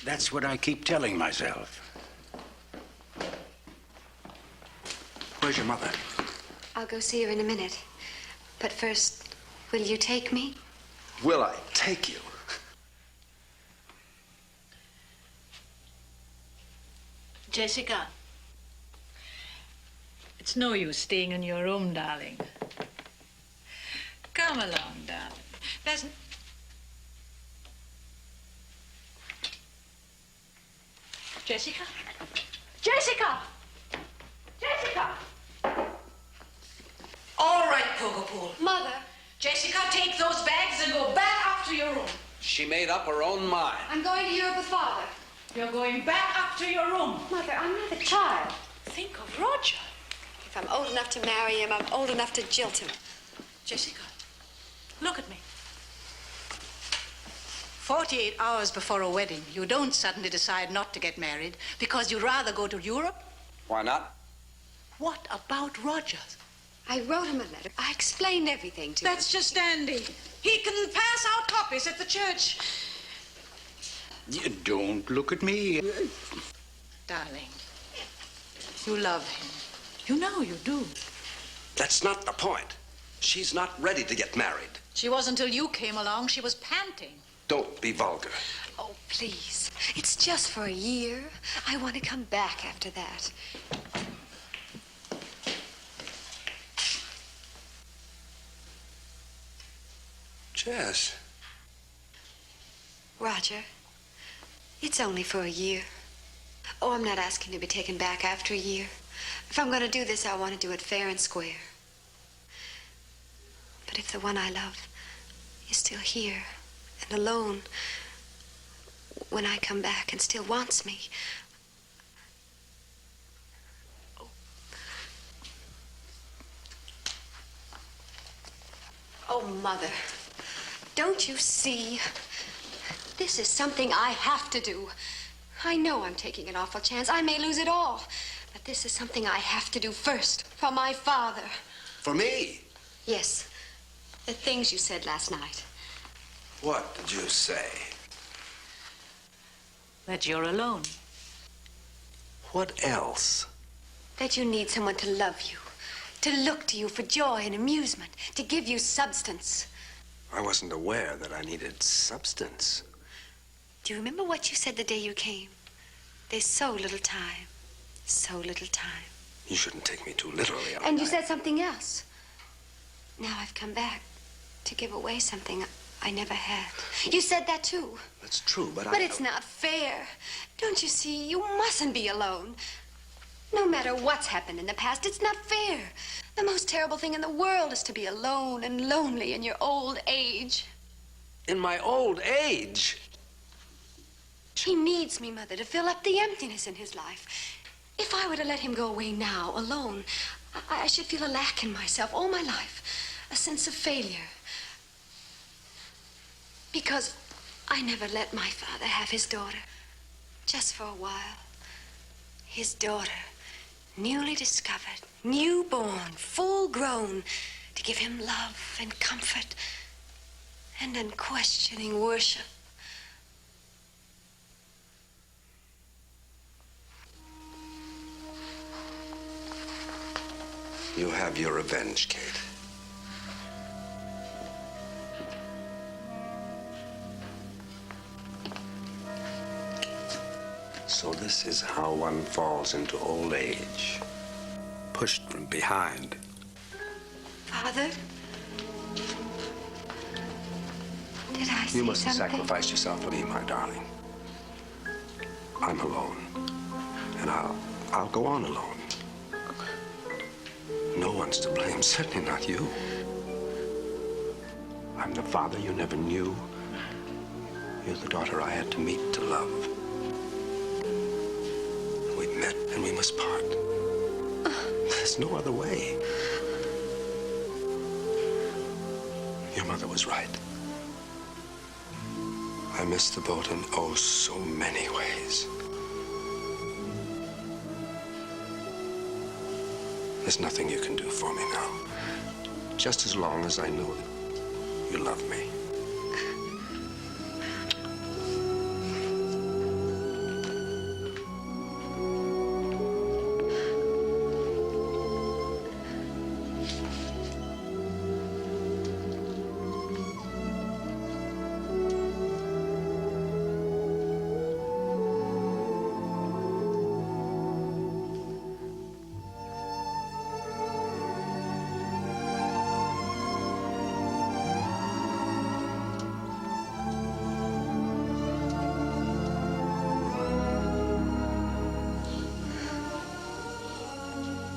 That's what I keep telling myself. Where's your mother? I'll go see her in a minute. But first, will you take me? Will I take you? Jessica, it's no use staying in your room, darling. Come along, darling. There's... Jessica? Jessica! Jessica! All right, Pogo Poole. Mother. Jessica, take those bags and go back up to your room. She made up her own mind. I'm going to Europe with Father. You're going back up to your room. Mother, I'm not a child. Think of Roger. If I'm old enough to marry him, I'm old enough to jilt him. Jessica, look at me. 48 hours before a wedding, you don't suddenly decide not to get married because you'd rather go to Europe? Why not? What about Roger? I wrote him a letter. I explained everything to him. That's just dandy. He can pass out copies at the church. You don't look at me. Darling, you love him. You know you do. That's not the point. She's not ready to get married. She was until you came along. She was panting. Don't be vulgar. Oh, please. It's just for a year. I want to come back after that. Jess. Roger, it's only for a year. Oh, I'm not asking to be taken back after a year. If I'm going to do this, I want to do it fair and square. But if the one I love is still here and alone when I come back and still wants me... Oh, Mother, don't you see? This is something I have to do. I know I'm taking an awful chance. I may lose it all. But this is something I have to do first for my father. For me? Yes. The things you said last night. What did you say? That you're alone. What else? That you need someone to love you, to look to you for joy and amusement, to give you substance. I wasn't aware that I needed substance. Do you remember what you said the day you came? There's so little time. So little time. You shouldn't take me too literally. And you said something else. Now I've come back to give away something I never had. You said that too. That's true, but it's not fair. Don't you see? You mustn't be alone. No matter what's happened in the past, it's not fair. The most terrible thing in the world is to be alone and lonely in your old age. In my old age? He needs me, Mother, to fill up the emptiness in his life. If I were to let him go away now, alone, I should feel a lack in myself all my life, a sense of failure. Because I never let my father have his daughter, just for a while. His daughter, newly discovered, newborn, full grown, to give him love and comfort and unquestioning worship. You have your revenge, Kate. So this is how one falls into old age. Pushed from behind. Father? Did I say You must have something? sacrificed yourself for me, my darling. I'm alone. And I'll go on alone. No one's to blame, certainly not you. I'm the father you never knew. You're the daughter I had to meet to love. We met and we must part. There's no other way. Your mother was right. I missed the boat in oh so many ways. There's nothing you can do for me now. Just as long as I know that you love me.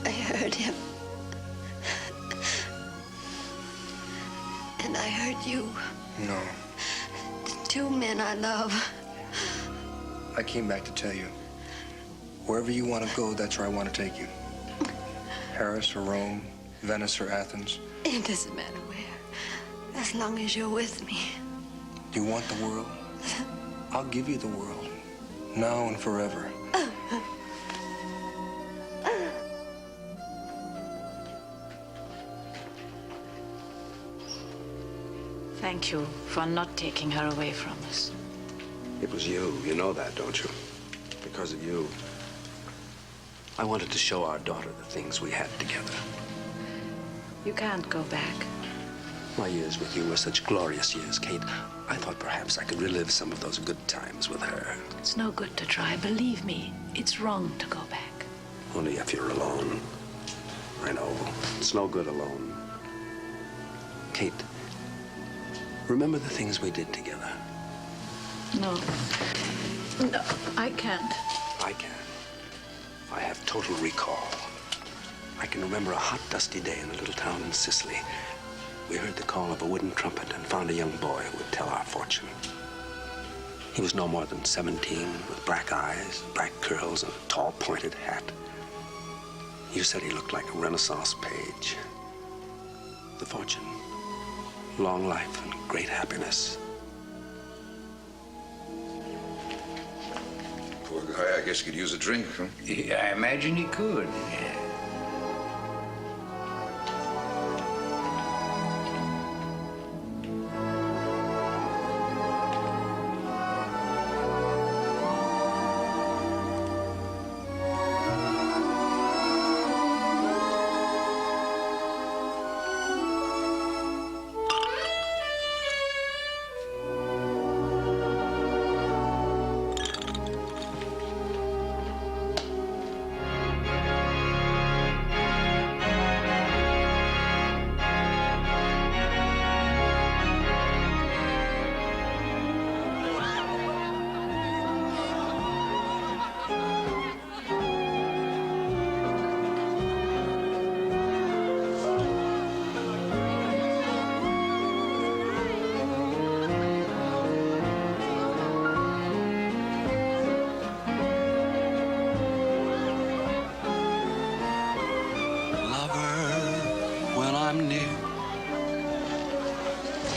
I heard him. And I heard you. No. The two men I love. I came back to tell you. Wherever you want to go, that's where I want to take you. Paris or Rome, Venice or Athens. It doesn't matter where, as long as you're with me. Do you want the world? I'll give you the world, now and forever. Thank you for not taking her away from us. It was you. You know that, don't you? Because of you. I wanted to show our daughter the things we had together. You can't go back. My years with you were such glorious years, Kate. I thought perhaps I could relive some of those good times with her. It's no good to try. Believe me, it's wrong to go back. Only if you're alone. I know. It's no good alone. Kate, remember the things we did together? No. No, I can't. I can. I have total recall. I can remember a hot, dusty day in a little town in Sicily. We heard the call of a wooden trumpet and found a young boy who would tell our fortune. He was no more than 17, with black eyes, black curls, and a tall, pointed hat. You said he looked like a Renaissance page. The fortune, long life, and great happiness. Poor guy, I guess he could use a drink, huh? Yeah, I imagine he could.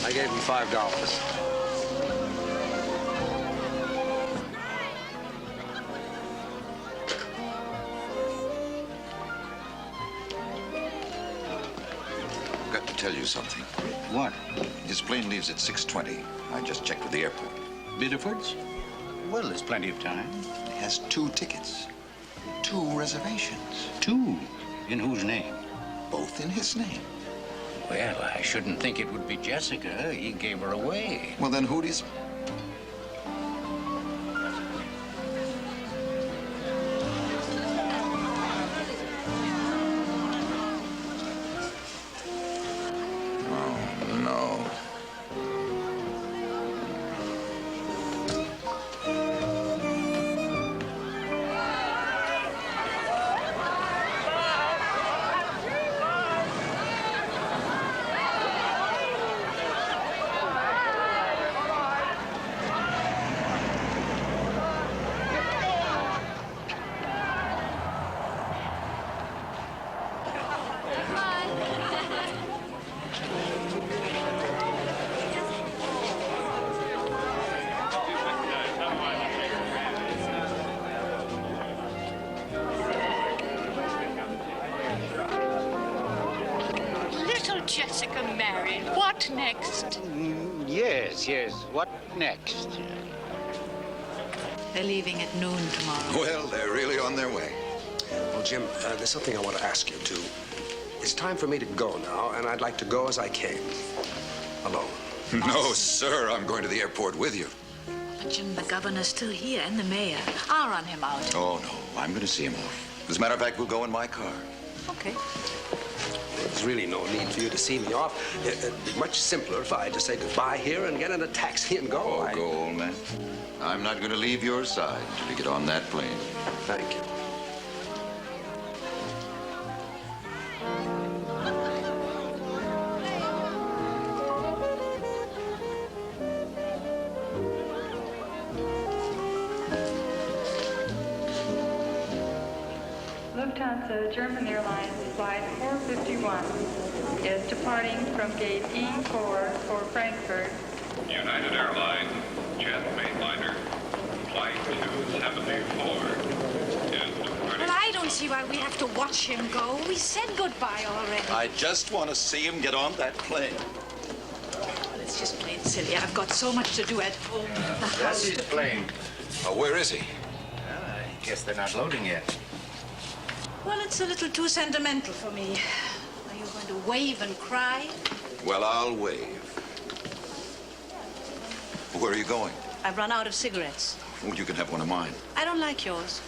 I gave him $5. I've got to tell you something. What? His plane leaves at 6:20. I just checked with the airport. Biddeford's? Well, there's plenty of time. He has 2 tickets. 2 reservations. 2? In whose name? Both in his name. Well, I shouldn't think it would be Jessica. He gave her away. Well, then who do you... Jessica married. What next? Yes, yes. What next? They're leaving at noon tomorrow. Well, they're really on their way. Well, Jim, there's something I want to ask you, too. It's time for me to go now, and I'd like to go as I came. Alone. No, sir. I'm going to the airport with you. But Jim, the governor's still here, and the mayor. I'll run him out. Oh, no. I'm going to see him off. As a matter of fact, we'll go in my car. Okay. There's really no need for you to see me off. It'd be much simpler if I just say goodbye here and get in a taxi and go. Oh, go, old man. I'm not going to leave your side until you get on that plane. Thank you. Lufthansa German Airlines Flight 451 is departing from gate E4 for Frankfurt. United Airlines jet mainliner Flight 274 is departing. Well, I don't see why we have to watch him go. We said goodbye already. I just want to see him get on that plane. Well, it's just plain silly. I've got so much to do at home. That's his plane. Oh, where is he? Well, I guess they're not loading yet. Well, it's a little too sentimental for me. Are you going to wave and cry? Well, I'll wave. Where are you going? I've run out of cigarettes. Oh, you can have one of mine. I don't like yours.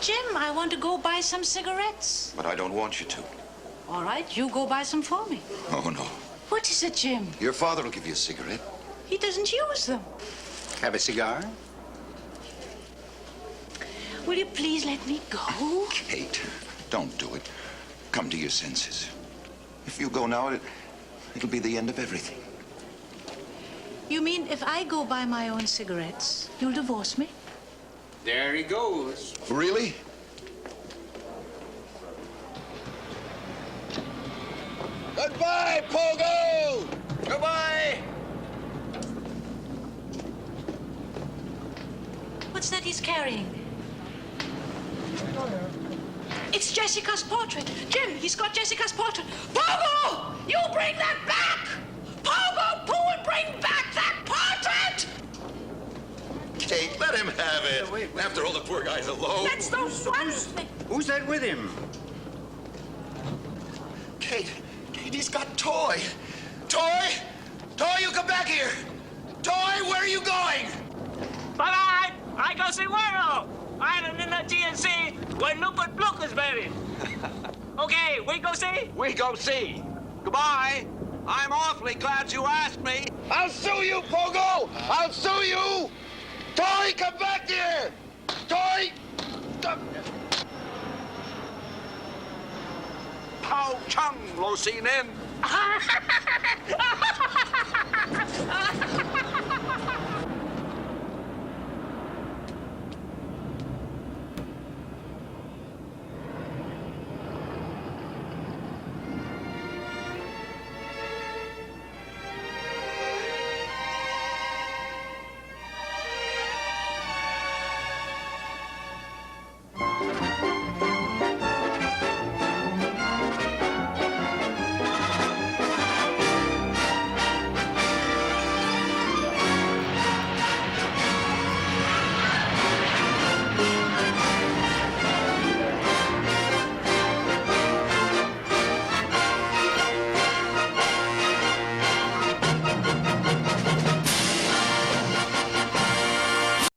Jim, I want to go buy some cigarettes. But I don't want you to. All right, you go buy some for me. Oh, no. What is it, Jim? Your father will give you a cigarette. He doesn't use them. Have a cigar? Will you please let me go? Kate, don't do it. Come to your senses. If you go now, it'll be the end of everything. You mean if I go buy my own cigarettes, you'll divorce me? There he goes. Really? Goodbye, Pogo! Goodbye! What's that he's carrying? It's Jessica's portrait. Jim, he's got Jessica's portrait. Pogo! You bring that back! Pogo, Poole, bring back that portrait! Kate, let him have it. After all, the poor guy's alone. That's the one thing. Who's that with him? Kate, he's got Toy. Toy! Toy, you come back here! Toy, where are you going? Bye-bye! I go see World! I'm in the GNC where Rupert Brooke is buried. Okay, we go see? We go see. Goodbye. I'm awfully glad you asked me. I'll sue you, Pogo! I'll sue you! Toy, come back here! Toy! How chung lo seen in?